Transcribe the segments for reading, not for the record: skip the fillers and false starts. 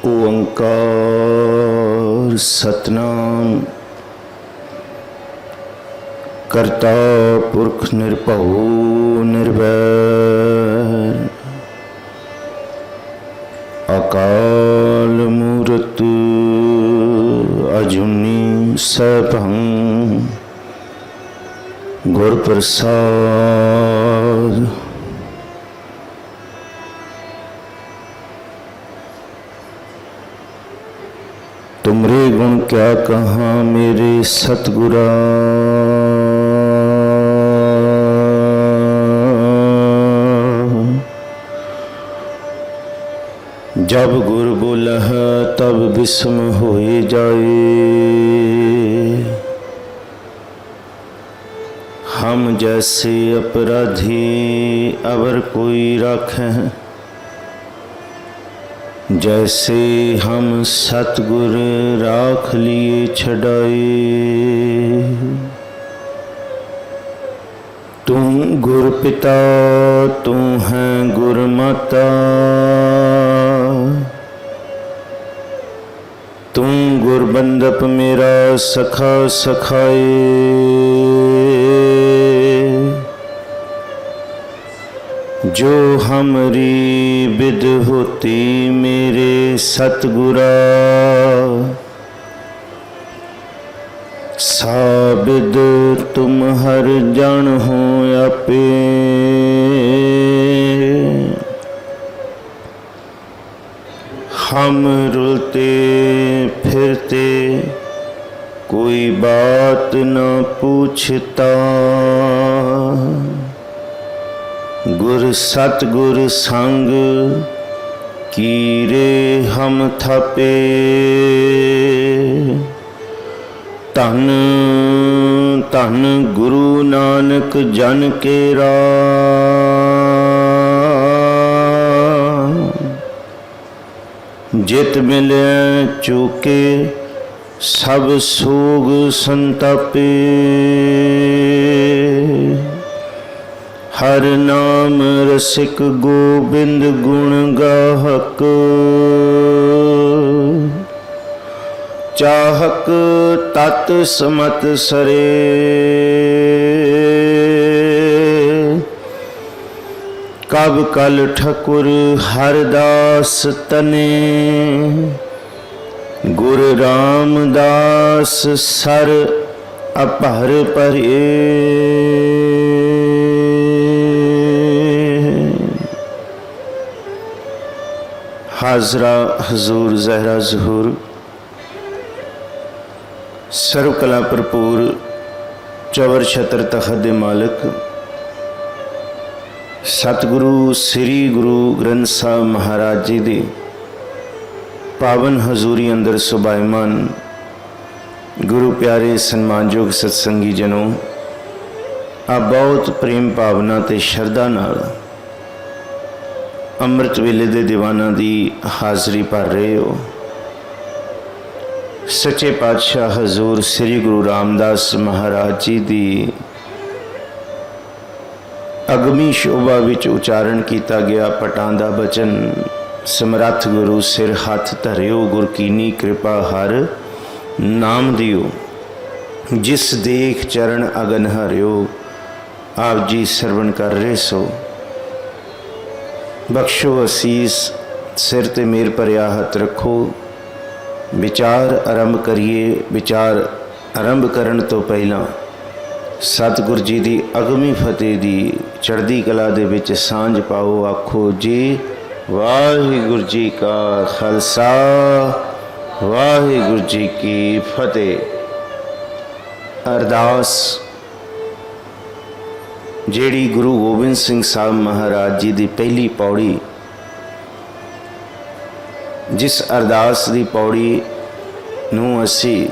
ओंकार सतनाम करता पुरख निर्भव निर्वैर अकाल मूरत अजूनी सैभं गुर प्रसाद। तुमरे गुण क्या कहाँ मेरे सतगुरा, जब गुर बोलह तब बिस्म होए जाए। हम जैसे अपराधी अवर कोई राखें, जैसे हम सतगुर राख लिए छड़ाए। तू गुर पिता तू है गुर माता, तू गुर बंदप मेरा सखा सखाए। जो हमरी बिद होती मेरे सतगुरा, साबिद तुम हर जन हो आपे। हम रुलते फिरते कोई बात न पूछता, गुर सतगुर संग कीरे हम थापे। धन धन गुरु नानक जन केरा, जित मिले चूके सब सोग संतापे। हर नाम रसिक गोबिंद गुण गाहक, चाहक तत् समत सरे। कब कल ठकुर हरदास तने, गुर रामदास सर अपहर परे। हाजरा हजूर जहरा जहूर सर्व कला भरपूर चवर छत्र तखत दे मालिक सतगुरु श्री गुरु ग्रंथ साहब महाराज जी दी पावन हजूरी अंदर सुभाईमान गुरु प्यारे सन्मानयोग सत्संगी जनों, आप बहुत प्रेम भावना ते शरदा नाल अमृत वेले दे दीवाना दी हाज़री भर रहे हो। सच्चे पातशाह हजूर श्री गुरु रामदास महाराज जी दी अगमी शोभा विच उचारण किया गया पटां दा बचन, समरथ गुरु सिर हाथ धरियो गुर कीनी कृपा हर नाम दियो। जिस देख चरण अगन हरियो, आप जी सरवण कर रहे सो। बख्शो असीस सिर ते मेर भरिया हथ रखो। विचार आरंभ करिए। विचार आरंभ करन तो पहला सतगुर जी की अगमी फतेह की चढ़दी कला दे विच सांझ पाओ। आखो जी वाहिगुरु जी का खालसा वाहिगुरु जी की फतेह। अरदास जेड़ी गुरु गोबिंद सिंह साहब महाराज जी की पहली पौड़ी, जिस अरदास की पौड़ी नूं असी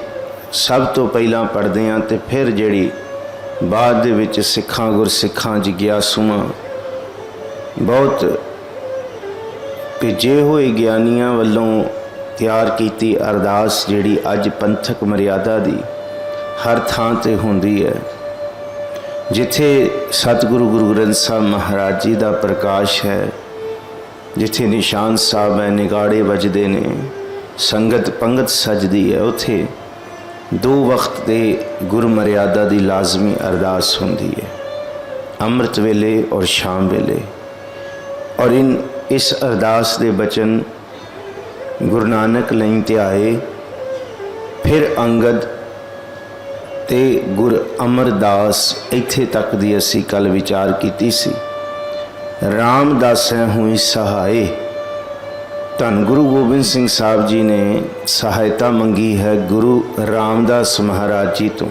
सब तो पहला पढ़ते हैं तो फिर जिहड़ी बाद दे विच सिखां गुरसिखां जिग्यासूआं बहुत भेजे हुए ज्ञानियां वल्लों तैयार की अरदास जिहड़ी अज पंथक मर्यादा दी हर थां ते हुंदी है। जिथे सतगुरु गुरु ग्रंथ साहब महाराज जी का प्रकाश है, जिथे निशान साहब है निगाड़े वजदे ने, संगत पंगत सजदी है, उत्थे 2 वक्त के गुरु मर्यादा की लाजमी अरदास होंदी है, अमृत वेले और शाम वेले। और इस अरदास के बचन गुरु नानक लई ध्याए, फिर अंगद ते गुर अमरदास इत्थे तक दी असी कल विचार कीती सी। रामदासैं हुई सहाय, धन गुरु गोबिंद सिंह साहब जी ने सहायता मंगी है गुरु रामदास महाराज जी तो।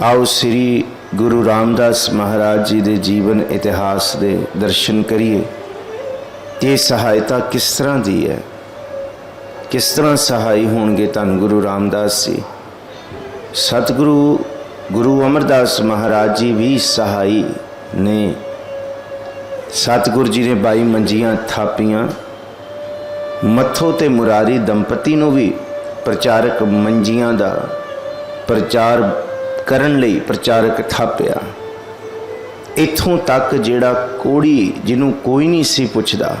आओ श्री गुरु रामदास महाराज जी के जीवन इतिहास के दर्शन करिए कि सहायता किस तरह दी है, किस तरह सहाय होंगे धन गुरु रामदास जी। सतगुरु गुरु अमरदास महाराज जी भी सहाय ने। सतगुरु जी ने 22 मंजियां थापियां, मत्थो ते मुरारी दंपति नूं भी प्रचारक मंजियां दा प्रचार करन लई प्रचारक थापिया। इत्थों तक जिहड़ा कोड़ी जिन्हों कोई नहीं सी पुछदा,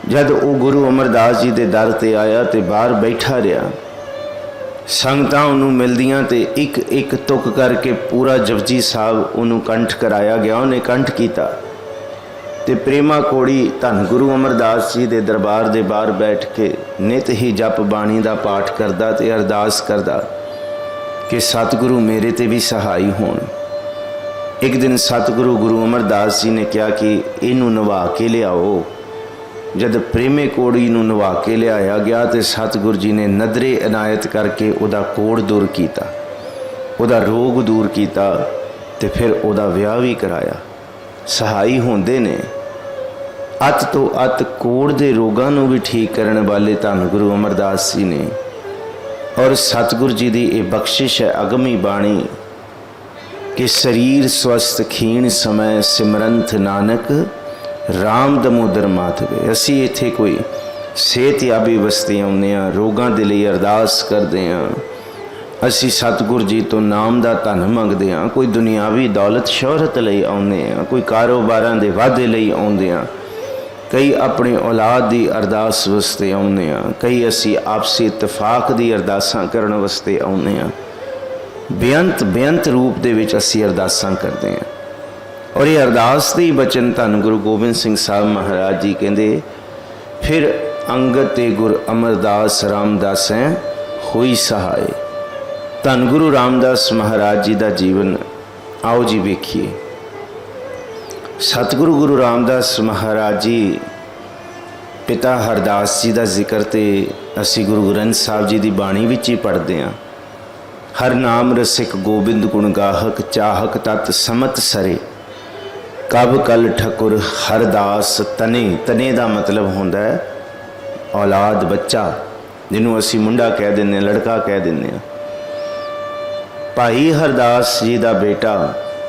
जद वो गुरु अमरदास जी दे दर ते आया ते बाहर बैठा रहा, संगतां उन्होंने मिलदियां ते एक एक तुक करके पूरा जपजी साहब उन्होंने कंठ कराया गया। उन्हें कंठ किया ते प्रेमा कोड़ी धन गुरु अमरदास जी दे दरबार दे बाहर बैठ के नित ही जप बाणी का पाठ करदा ते अरदास करदा कि सतगुरु मेरे ते भी सहाय होण। एक दिन सतगुरु गुरु अमरदास जी ने कहा कि इनू नवा के लियाओ। जद प्रेमे कोड़ी नू नवा के लियाया गया तो सतगुरु जी ने नदरे इनायत करके उदा कोड़ दूर किया, उदा रोग दूर किया ते फिर उदा विआह भी कराया। सहाय होंदे ने। अत तो अत कोड़ दे रोगां नू भी ठीक करने वाले धन गुरु अमरदास जी ने। और सतगुरु जी की यह बख्शिश है अगमी बाणी कि शरीर स्वस्थ खीण समय सिमरंथ नानक राम दमोदर माधवे। असी इत्थे कोई सेहतयाबी वस्ते आउंदे हां, रोगां दे लई अरदास करदे हां, असी सतगुरु जी तो नाम का धन मंगते हाँ, कोई दुनियावी दौलत शोहरत लई आउंदे हाँ, कोई कारोबारां दे वाधे लई आउंदे हाँ, कई अपने औलाद की अरदास वास्ते आउंदे हाँ, कई असी आपसी इतफाक की अरदासां करन वास्ते आउंदे हाँ। बेअंत बेअंत रूप दे विच असी अरदासां करते हैं। और ये अरदास के ही बचन धन गुरु गोबिंद सिंह साहब महाराज जी कहते, फिर अंगद ते गुर अमरदास रामदासैं होई सहाय। धन गुरु रामदास महाराज जी का जीवन आओ जी वेखिए। सतगुरु गुरु रामदास महाराज जी पिता हरदास जी का जिक्र तो असी गुरु ग्रंथ साहब जी की बाणी विच ही पढ़ते हैं। हर नाम रसिक गोबिंद गुण गाहक, चाहक तत् समत सरे, कब कल ठकुर हरदास तने। तने का मतलब होंदा है औलाद, बच्चा, जिन्हों असी मुंडा कह दें, लड़का कह दें। भाई हरदास जी का बेटा,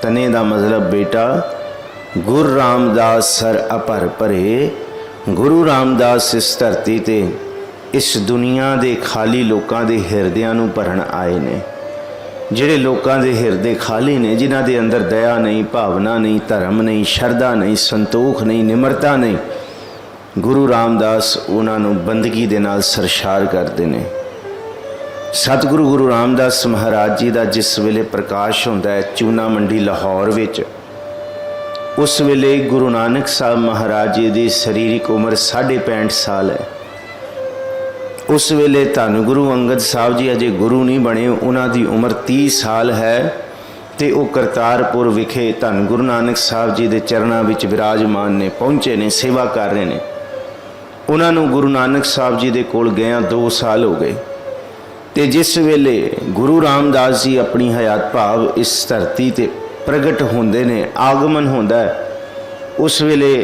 तने का मतलब बेटा। गुरु रामदास सर अपर भरे, गुरु रामदास इस धरती ते इस दुनिया के खाली लोगों के हिरदियां नूं भरन आए ने। जिहड़े लोगों के हिरदे खाली ने, जिन्हां दे अंदर दया नहीं, भावना नहीं, धर्म नहीं, शरधा नहीं, संतोख नहीं, निमरता नहीं, गुरु रामदास उन्हां नूं बंदगी दे नाल सरशार करते हैं। सतगुरु गुरु रामदास महाराज जी का जिस वेले प्रकाश होंदा है चूना मंडी लाहौर विच, उस वेले गुरु नानक साहब महाराज जी की शरीरिक उम्र 65.5 साल है। उस वेले धन गुरु अंगद साहब जी अजे गुरु नहीं बने, उन्होंने उम्र 30 साल है। तो वो करतारपुर विखे धन गुरु नानक साहब जी के चरणों में विराजमान ने, पहुँचे ने, सेवा कर रहे हैं। उन्होंने गुरु नानक साहब जी के कोल गया 2 साल हो गए। तो जिस वेले गुरु रामदास जी अपनी हयात भाव इस धरती ते प्रगट होंदे ने, आगमन होंदा है, उस वेले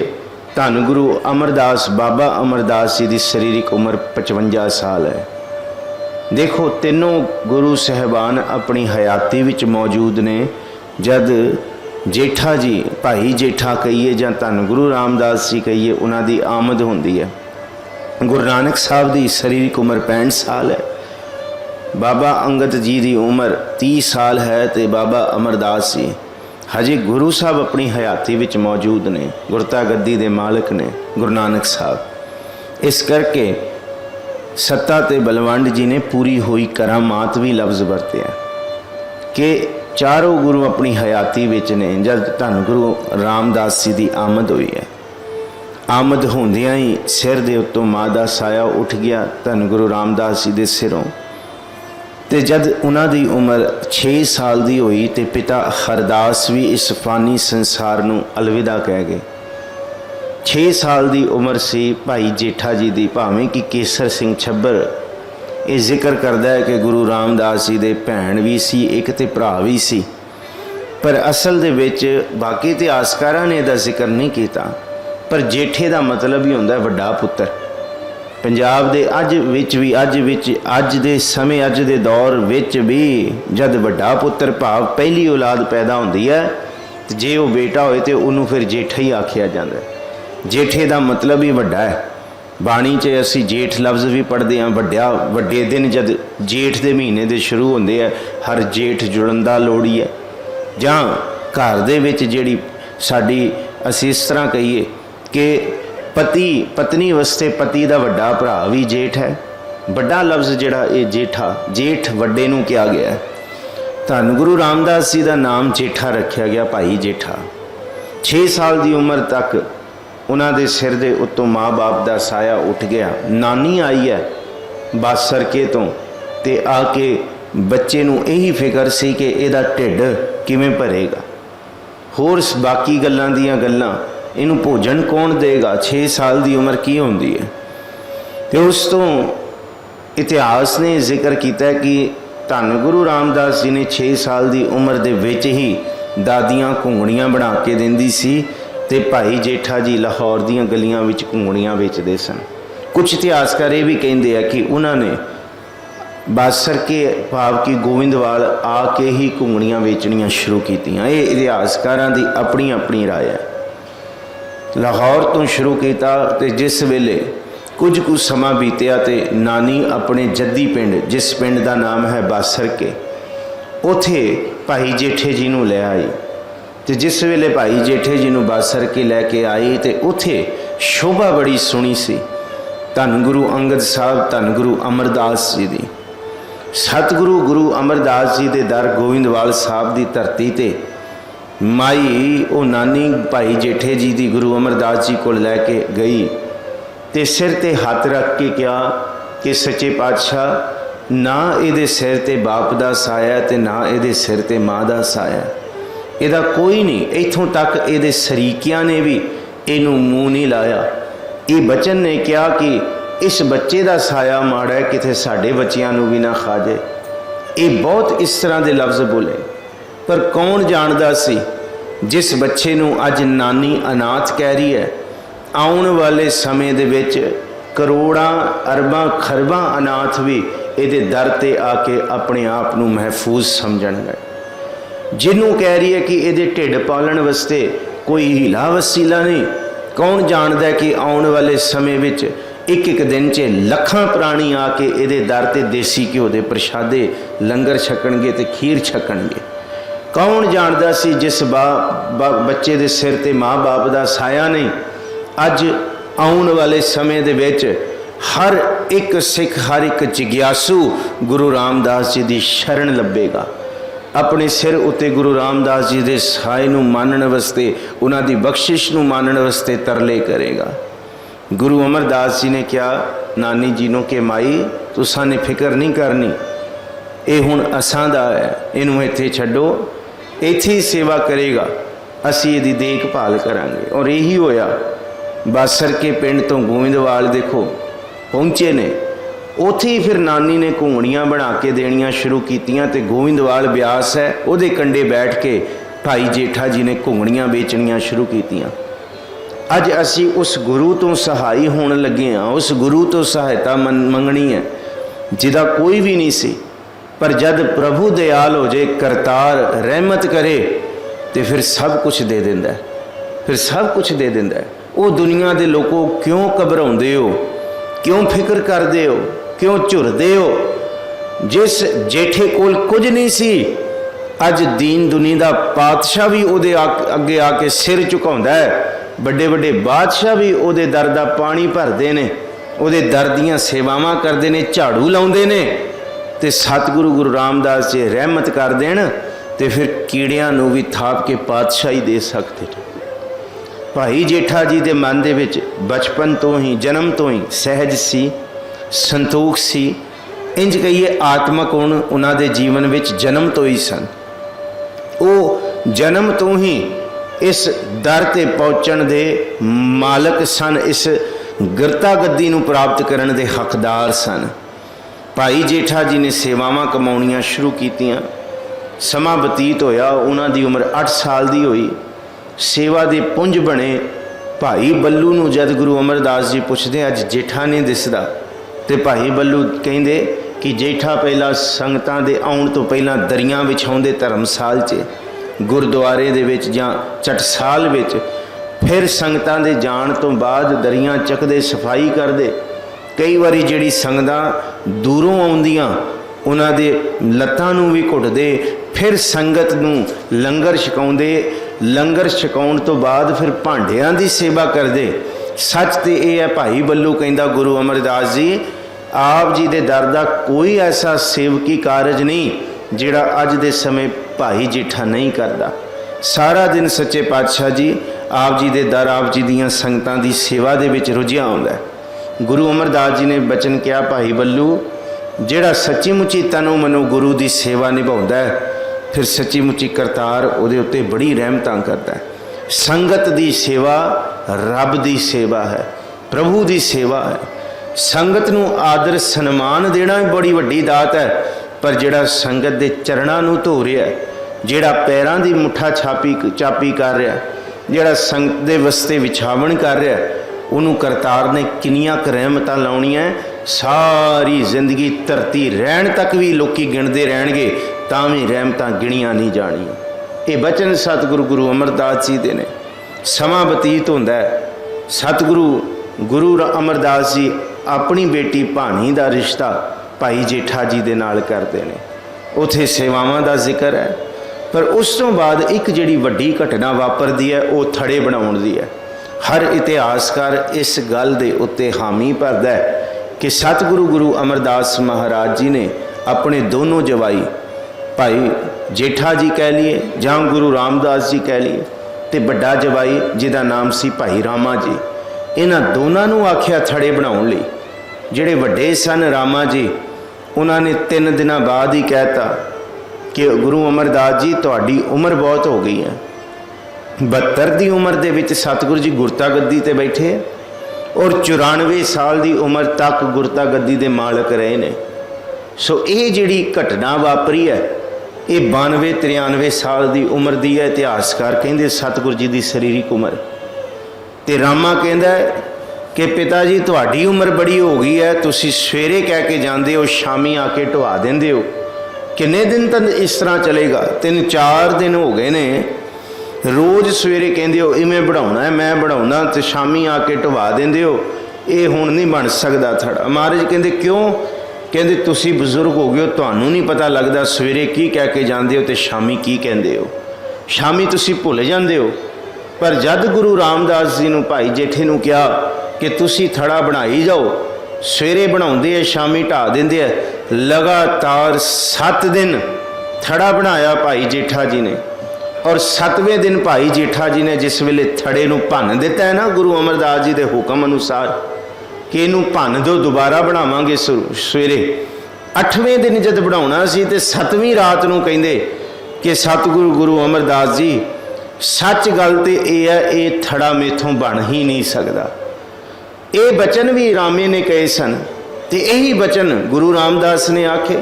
धन गुरु अमरदास बाबा अमरदास जी की शरीरिक उम्र 55 साल है। देखो तीनों गुरु साहबान अपनी हयाती विच मौजूद ने। जद जेठा जी, भाई जेठा कहिए जां धन गुरु रामदास जी कहिए, उन्होंने आमद होंदी है। गुरु नानक साहब की शरीरिक उम्र 65 साल है। बाबा अंगद जी की उम्र 30 साल है। तो बाबा अमरदास जी हजे गुरु साहब अपनी हयाती विच मौजूद ने, गुरता गद्दी दे मालिक ने गुरु नानक साहब। इस करके सत्ता ते बलवंड जी ने पूरी हुई करामात भी लफ्ज़ वरतिया कि चारों गुरु अपनी हयाती विच ने जब धन गुरु रामदास जी की आमद हुई है, आमद होंदियां ही सिर दे उत्तों माँ का साया उठ गया धन गुरु रामदास जी के सिरों। तो जद उन्हां दी उम्र 6 साल की हुई तो पिता हरदास भी इस फानी संसार नूं अलविदा कह गए। 6 साल की उम्र सी भाई जेठा जी की, भावें कि केसर सिंह छब्बर ये जिक्र करता है कि गुरु रामदास जी दे भैन भी सी एक ते भरा भी सी, पर असल दे विच बाकी इतिहासकारां ने इहदा जिक्र नहीं किया। पर जेठे का मतलब ही होंदा वड्डा पुत्र। पंजाब दे अज दे समय अज दे दौर विच भी जद वड्डा पुत्र भाव पहली औलाद पैदा होंदी है तो जे वो बेटा होए तो उन्होंने फिर जेठा ही आखिया जाता है। जेठे का मतलब ही वड्डा है। बाणी च असी जेठ लफ्ज़ भी पढ़ते हैं। वड्डे दिन जद जेठ के महीने दे शुरू होंदे है, हर जेठ जुड़न लोड़ी है, जां घर दे विच जिहड़ी साडी असी इस तरह कहीए कि पति पत्नी वास्ते पति का वड्डा भरा भी जेठ है। वड्डा लफ्ज़ जिहड़ा ये जेठा, जेठ वड्डे नूं कहा गया है। धन गुरु रामदास जी का नाम जेठा रखा गया, भाई जेठा। 6 साल की उम्र तक उन्हां दे सिर दे उत्तों माँ बाप का साया उठ गया। नानी आई है बासरके तो ते आके बच्चे नूं यही फिक्र सी कि इहदा ढिड किवें भरेगा, होर बाकी गल्लां दियां गल्लां, इनू भोजन कौन देगा। 6 साल की उम्र की होंदी है। तो उस तो इतिहास ने जिक्र किया कि धन गुरु रामदास जी ने 6 साल की उम्र दे विच ही दादियाँ घुंगणियां बना के दिंदी सी ते भाई जेठा जी लाहौर दीयां गलियां विच घुंगणियां बेचते सन। कुछ इतिहासकार ये भी कहते हैं कि उन्होंने बासर के भाव की गोविंदवाल आके ही घुंगणियां बेचनियां शुरू कीतियां। ये इतिहासकारां दी अपनी अपनी राय है। लाहौर तो शुरू किया तो जिस वेले कुछ समा बीतिया तो नानी अपने जद्दी पिंड, जिस पिंड का नाम है बासर के, उथे भाई जेठे जी नूं ले आई। तो जिस वेले भाई जेठे जी नूं बासर के लैके आई तो उथे शोभा बड़ी सोहनी सी धन गुरु अंगद साहब, धन गुरु अमरदास जी की। सतगुरु गुरु अमरदास जी के दर गोविंदवाल साहब की धरती ते माई वो नानी भाई जेठे जी की गुरु अमरदास जी को लैके गई तो सिर ते हाथ रख के कहा कि सच्चे पातशाह ना ये सिर ते बाप का साया तो ना ये सिर ते माँ का साया, इहदा कोई नहीं। इत्थों तक ये सरीकियां ने भी इनू मूँह नहीं लाया। ये बचन ने कहा कि इस बच्चे का साया माड़ा है, किते साडे बच्चियां नू भी ना खा जाए। ये बहुत इस तरह के लफ्ज़ बोले, पर कौन जानता सी जिस बच्चे नू अज नानी अनाथ कह रही है, आने वाले समय दे विच करोड़ां अरबां खरबां अनाथ भी ये दर ते आके अपने आप नू महफूज समझणगे। जिन्हों कह रही है कि ये ढिड पालन वास्ते कोई हीला वसीला नहीं, कौन जानता है कि आने वाले समय विच एक एक दिन च लखां प्राणी आके ये दर ते देसी घ्यो के प्रशादे लंगर छकणगे ते खीर छकणगे। कौन जानता सी जिस बच्चे दे सिर ते माँ बाप का साया नहीं, अज आने वाले समय दे विच हर एक सिख, हर एक जिग्यासू गुरु रामदास जी की शरण लभेगा। अपने सिर उत्ते गुरु रामदास जी के साए नूं मानण वास्ते, उन्हां दी बख्शिश नूं मानण वास्ते तरले करेगा। गुरु अमरदास जी ने कहा नानी जी नूं कि माई तुसां ने फिक्र नहीं करनी, ये हुण असां दा है, इनू इत्थे छड्डो, इत्थे ही सेवा करेगा, असीं इहदी देखभाल करांगे। और यही होया। बासर के पिंड तो गोविंदवाल देखो पहुँचे ने, उत्थे ही फिर नानी ने घुंगणियां बना के देनियां शुरू कीतियां ते गोविंदवाल ब्यास है उहदे कंडे बैठ के भाई जेठा जी ने घुंगणियां बेचनियां शुरू कीतियां। अज असी उस गुरु तो सहाई होने लगे हैं, उस गुरु तो सहायता मंगनी है जिदा कोई भी नहीं सी, पर जद प्रभु दयाल हो जाए, करतार रहमत करे तो फिर सब कुछ दे देंदा है, फिर सब कुछ दे देंदा है। वो दुनिया के लोगों क्यों घबराउंदे हो, क्यों फिक्र करते हो, क्यों झुरदे हो। जिस जेठे कोल कुछ नहीं सी, अज दीन दुनिया का पातशाह भी उहदे अगे आके सिर झुकाउंदा है, बड़े बड़े बादशाह भी उहदे दर दा पानी भरते ने, ਉਹਦੇ ਦਰ ਦੀਆਂ ਸੇਵਾਵਾਂ ਕਰਦੇ ਨੇ, ਝਾੜੂ ਲਾਉਂਦੇ ਨੇ, ਤੇ ਸਤਿਗੁਰੂ ਗੁਰੂ ਰਾਮਦਾਸ ਜੀ ਰਹਿਮਤ ਕਰ ਦੇਣ ਤੇ ਫਿਰ ਕੀੜਿਆਂ ਨੂੰ ਵੀ ਥਾਪ ਕੇ ਪਾਤਸ਼ਾਹੀ ਦੇ ਸਕਦੇ ਨੇ। ਭਾਈ ਜੇਠਾ ਜੀ ਦੇ ਮਨ ਦੇ ਵਿੱਚ ਬਚਪਨ ਤੋਂ ਹੀ, ਜਨਮ ਤੋਂ ਹੀ ਸਹਿਜ ਸੀ, ਸੰਤੋਖ ਸੀ, ਇੰਜ ਕਹੀਏ ਆਤਮਕ ਗੁਣ ਉਹਨਾਂ ਦੇ ਜੀਵਨ ਵਿੱਚ ਜਨਮ ਤੋਂ ਹੀ ਸਨ। ਉਹ ਜਨਮ ਤੋਂ ਹੀ ਇਸ ਦਰ ਤੇ ਪਹੁੰਚਣ ਦੇ ਮਾਲਕ ਸਨ, ਇਸ ਗਿਰਤਾ ਗੱਦੀ ਨੂੰ ਪ੍ਰਾਪਤ ਕਰਨ ਦੇ ਹੱਕਦਾਰ ਸਨ। ਭਾਈ ਜੇਠਾ ਜੀ ਨੇ ਸੇਵਾਵਾਂ ਕਮਾਉਣੀਆਂ ਸ਼ੁਰੂ ਕੀਤੀਆਂ। ਸਮਾਂ ਬਤੀਤ ਹੋਇਆ, ਉਹਨਾਂ ਦੀ ਉਮਰ 8 ਸਾਲ ਦੀ ਹੋਈ। ਸੇਵਾ ਦੇ ਪੁੰਜ ਬਣੇ। ਭਾਈ ਬੱਲੂ ਨੂੰ ਜਦ ਗੁਰੂ ਅਮਰਦਾਸ ਜੀ ਪੁੱਛਦੇ ਅੱਜ ਜੇਠਾ ਨਹੀਂ ਦਿਸਦਾ, ਤੇ ਭਾਈ ਬੱਲੂ ਕਹਿੰਦੇ ਕਿ ਜੇਠਾ ਪਹਿਲਾਂ ਸੰਗਤਾਂ ਦੇ ਆਉਣ ਤੋਂ ਪਹਿਲਾਂ ਦਰੀਆਂ ਵਿਛਾਉਂਦੇ ਧਰਮਸਾਲ 'ਚ, ਗੁਰਦੁਆਰੇ ਦੇ ਵਿੱਚ ਜਾਂ ਚਟਸਾਲ ਵਿੱਚ, ਫਿਰ ਸੰਗਤਾਂ ਦੇ ਜਾਣ ਤੋਂ ਬਾਅਦ ਦਰੀਆਂ ਚੱਕਦੇ, ਸਫਾਈ ਕਰਦੇ। ਕਈ ਵਾਰੀ ਜਿਹੜੀ ਸੰਗਤਾਂ ਦੂਰੋਂ ਆਉਂਦੀਆਂ ਉਹਨਾਂ ਦੇ ਲੱਤਾਂ ਨੂੰ ਵੀ ਘੁੱਟਦੇ, ਫਿਰ ਸੰਗਤ ਨੂੰ ਲੰਗਰ ਛਕਾਉਂਦੇ। ਲੰਗਰ ਛਕਾਉਣ ਤੋਂ ਬਾਅਦ ਫਿਰ ਭਾਂਡਿਆਂ ਦੀ ਸੇਵਾ ਕਰਦੇ। ਸੱਚ ਤੇ ਇਹ ਹੈ, ਭਾਈ ਬੱਲੂ ਕਹਿੰਦਾ ਗੁਰੂ ਅਮਰਦਾਸ ਜੀ ਆਪ ਜੀ ਦੇ ਦਰ ਦਾ ਕੋਈ ਐਸਾ ਸੇਵਕੀ ਕਾਰਜ ਨਹੀਂ ਜਿਹੜਾ ਅੱਜ ਦੇ ਸਮੇਂ ਭਾਈ ਜੇਠਾ ਨਹੀਂ ਕਰਦਾ। ਸਾਰਾ ਦਿਨ ਸੱਚੇ ਪਾਤਸ਼ਾਹ ਜੀ ਆਪ ਜੀ ਦੇ ਦਰ, ਆਪ ਜੀ ਦੀਆਂ ਸੰਗਤਾਂ ਦੀ ਸੇਵਾ ਦੇ ਵਿੱਚ ਰੁੱਝਿਆ ਹੁੰਦਾ। ਗੁਰੂ ਅਮਰਦਾਸ ਜੀ ਨੇ ਬਚਨ ਕਿਹਾ, ਭਾਈ ਬੱਲੂ ਜਿਹੜਾ ਸੱਚੀ ਮੁੱਚੀ ਤਨੋਂ ਮਨੋਂ ਗੁਰੂ ਦੀ ਸੇਵਾ ਨਿਭਾਉਂਦਾ ਹੈ, ਫਿਰ ਸੱਚੀ ਮੁੱਚੀ ਕਰਤਾਰ ਉਹਦੇ ਉੱਤੇ ਬੜੀ ਰਹਿਮਤਾਂ ਕਰਦਾ ਹੈ। ਸੰਗਤ ਦੀ ਸੇਵਾ ਰੱਬ ਦੀ ਸੇਵਾ ਹੈ, ਪ੍ਰਭੂ ਦੀ ਸੇਵਾ ਹੈ। ਸੰਗਤ ਨੂੰ ਆਦਰ ਸਨਮਾਨ ਦੇਣਾ ਵੀ ਬੜੀ ਵੱਡੀ ਦਾਤ ਹੈ, ਪਰ ਜਿਹੜਾ ਸੰਗਤ ਦੇ ਚਰਨਾਂ ਨੂੰ ਧੋ ਰਿਹਾ, ਜਿਹੜਾ ਪੈਰਾਂ ਦੀ ਮੁੱਠਾ ਚਾਪੀ ਕਰ ਰਿਹਾ, ਜਿਹੜਾ ਸੰਗਤ ਦੇ ਵਸਤੇ ਵਿਛਾਵਣ ਕਰ ਰਿਹਾ, ਉਹਨੂੰ ਕਰਤਾਰ ਨੇ ਕਿੰਨੀਆਂ ਕੁ ਰਹਿਮਤਾਂ ਲਾਉਣੀਆਂ। ਸਾਰੀ ਜ਼ਿੰਦਗੀ ਧਰਤੀ ਰਹਿਣ ਤੱਕ ਵੀ ਲੋਕੀ ਗਿਣਦੇ ਰਹਿਣਗੇ, ਤਾਂ ਵੀ ਰਹਿਮਤਾਂ ਗਿਣੀਆਂ ਨਹੀਂ ਜਾਣੀਆਂ। ਇਹ ਬਚਨ ਸਤਿਗੁਰੂ ਗੁਰੂ ਅਮਰਦਾਸ ਜੀ ਦੇ ਨੇ। ਸਮਾਂ ਬਤੀਤ ਹੁੰਦਾ, ਸਤਿਗੁਰੂ ਗੁਰੂ ਅਮਰਦਾਸ ਜੀ ਆਪਣੀ ਬੇਟੀ ਭਾਣੀ ਦਾ ਰਿਸ਼ਤਾ ਭਾਈ ਜੇਠਾ ਜੀ ਦੇ ਨਾਲ ਕਰਦੇ ਨੇ। ਉੱਥੇ ਸੇਵਾਵਾਂ ਦਾ ਜ਼ਿਕਰ ਹੈ, ਪਰ ਉਸ ਤੋਂ ਬਾਅਦ ਇੱਕ ਜਿਹੜੀ ਵੱਡੀ ਘਟਨਾ ਵਾਪਰਦੀ ਹੈ ਉਹ ਥੜੇ ਬਣਾਉਣ ਦੀ ਹੈ। ਹਰ ਇਤਿਹਾਸਕਾਰ ਇਸ ਗੱਲ ਦੇ ਉੱਤੇ ਹਾਮੀ ਭਰਦਾ ਹੈ ਕਿ ਸਤਿਗੁਰੂ ਗੁਰੂ ਅਮਰਦਾਸ ਮਹਾਰਾਜ ਜੀ ਨੇ ਆਪਣੇ ਦੋਨੋਂ ਜਵਾਈ, ਭਾਈ ਜੇਠਾ ਜੀ ਕਹਿ ਲਈਏ ਜਾਂ ਗੁਰੂ ਰਾਮਦਾਸ ਜੀ ਕਹਿ ਲਈਏ, ਤੇ ਵੱਡਾ ਜਵਾਈ ਜਿਹਦਾ ਨਾਮ ਸੀ ਭਾਈ ਰਾਮਾ ਜੀ, ਇਹਨਾਂ ਦੋਨਾਂ ਨੂੰ ਆਖਿਆ ਥੜੇ ਬਣਾਉਣ ਲਈ। ਜਿਹੜੇ ਵੱਡੇ ਸਨ ਰਾਮਾ ਜੀ, ਉਹਨਾਂ ਨੇ 3 ਦਿਨਾਂ ਬਾਅਦ ਹੀ ਕਹਿਤਾ ਕਿ ਗੁਰੂ ਅਮਰਦਾਸ ਜੀ ਤੁਹਾਡੀ ਉਮਰ ਬਹੁਤ ਹੋ ਗਈ ਹੈ। 72 ਦੀ ਉਮਰ ਦੇ ਵਿੱਚ ਸਤਿਗੁਰੂ ਜੀ ਗੁਰਤਾ ਗੱਦੀ ਤੇ ਬੈਠੇ, ਔਰ 94 ਸਾਲ ਦੀ ਉਮਰ ਤੱਕ ਗੁਰਤਾ ਗੱਦੀ ਦੇ ਮਾਲਕ ਰਹੇ ਨੇ। ਸੋ ਇਹ ਜਿਹੜੀ ਘਟਨਾ ਵਾਪਰੀ ਹੈ ਇਹ 92-93 ਸਾਲ ਦੀ ਉਮਰ ਦੀ ਹੈ। ਇਤਿਹਾਸਕਾਰ ਕਹਿੰਦੇ ਸਤਿਗੁਰੂ ਜੀ ਦੀ ਸਰੀਰਕ ਉਮਰ। ਤੇ ਰਾਮਾ ਕਹਿੰਦਾ ਕਿ ਪਿਤਾ ਜੀ ਤੁਹਾਡੀ ਉਮਰ ਬੜੀ ਹੋ ਗਈ ਹੈ, ਤੁਸੀਂ ਸਵੇਰੇ ਕਹਿ ਕੇ ਜਾਂਦੇ ਹੋ, ਸ਼ਾਮੀ ਆ ਕੇ ਢਵਾ ਦਿੰਦੇ ਹੋ। ਕਿੰਨੇ ਦਿਨ ਤੱਕ ਇਸ ਤਰ੍ਹਾਂ ਚਲੇਗਾ? 3-4 ਦਿਨ ਹੋ ਗਏ ਨੇ, ਰੋਜ਼ ਸਵੇਰੇ ਕਹਿੰਦੇ ਹੋ ਇਵੇਂ ਬਣਾਉਣਾ ਹੈ, ਮੈਂ ਬਣਾਉਣਾ, ਤੇ ਸ਼ਾਮੀ ਆ ਕੇ ਢਵਾ ਦਿੰਦੇ ਹੋ। ਇਹ ਹੁਣ ਨਹੀਂ ਬਣ ਸਕਦਾ ਥੜਾ। ਮਹਾਰਾਜ ਕਹਿੰਦੇ ਕਿਉਂ? ਕਹਿੰਦੇ ਤੁਸੀਂ ਬਜ਼ੁਰਗ ਹੋ ਗਏ ਹੋ, ਤੁਹਾਨੂੰ ਨਹੀਂ ਪਤਾ ਲੱਗਦਾ ਸਵੇਰੇ ਕੀ ਕਹਿ ਕੇ ਜਾਂਦੇ ਹੋ ਤੇ ਸ਼ਾਮੀ ਕੀ ਕਹਿੰਦੇ ਹੋ। ਸ਼ਾਮੀ ਤੁਸੀਂ ਭੁੱਲ ਜਾਂਦੇ ਹੋ। ਪਰ ਜਦ ਗੁਰੂ ਰਾਮਦਾਸ ਜੀ ਨੂੰ ਭਾਈ ਜੇਠੇ ਨੂੰ ਕਿਹਾ ਕਿ ਤੁਸੀਂ ਥੜਾ ਬਣਾਈ ਜਾਓ, ਸਵੇਰੇ ਬਣਾਉਂਦੇ ਆ, ਸ਼ਾਮੀ ਢਾ ਦਿੰਦੇ ਆ, ਲਗਾਤਾਰ 7 ਦਿਨ ਥੜਾ ਬਣਾਇਆ ਭਾਈ ਜੇਠਾ ਜੀ ਨੇ। ਔਰ 7ਵੇਂ ਦਿਨ ਭਾਈ ਜੇਠਾ ਜੀ ਨੇ ਜਿਸ ਵੇਲੇ ਥੜੇ ਨੂੰ ਭੰਨ ਦਿੱਤਾ ਹੈ ਨਾ ਗੁਰੂ ਅਮਰਦਾਸ ਜੀ ਦੇ ਹੁਕਮ ਅਨੁਸਾਰ ਕਿ ਇਹਨੂੰ ਭੰਨ ਦਿਓ, ਦੁਬਾਰਾ ਬਣਾਵਾਂਗੇ ਸਵੇਰੇ। 8ਵੇਂ ਦਿਨ ਜਦ ਬਣਾਉਣਾ ਸੀ ਤੇ 7ਵੀਂ ਰਾਤ ਨੂੰ ਕਹਿੰਦੇ ਕਿ ਸਤਿਗੁਰੂ ਗੁਰੂ ਅਮਰਦਾਸ ਜੀ ਸੱਚ ਗੱਲ ਤੇ ਇਹ ਹੈ, ਇਹ ਥੜਾ ਮੇਥੋਂ ਬਣ ਹੀ ਨਹੀਂ ਸਕਦਾ। ਇਹ ਬਚਨ ਵੀ ਰਾਮੇ ਨੇ ਕਹੇ ਸਨ ਤੇ ਇਹੀ ਬਚਨ ਗੁਰੂ ਰਾਮਦਾਸ ਨੇ ਆਖੇ,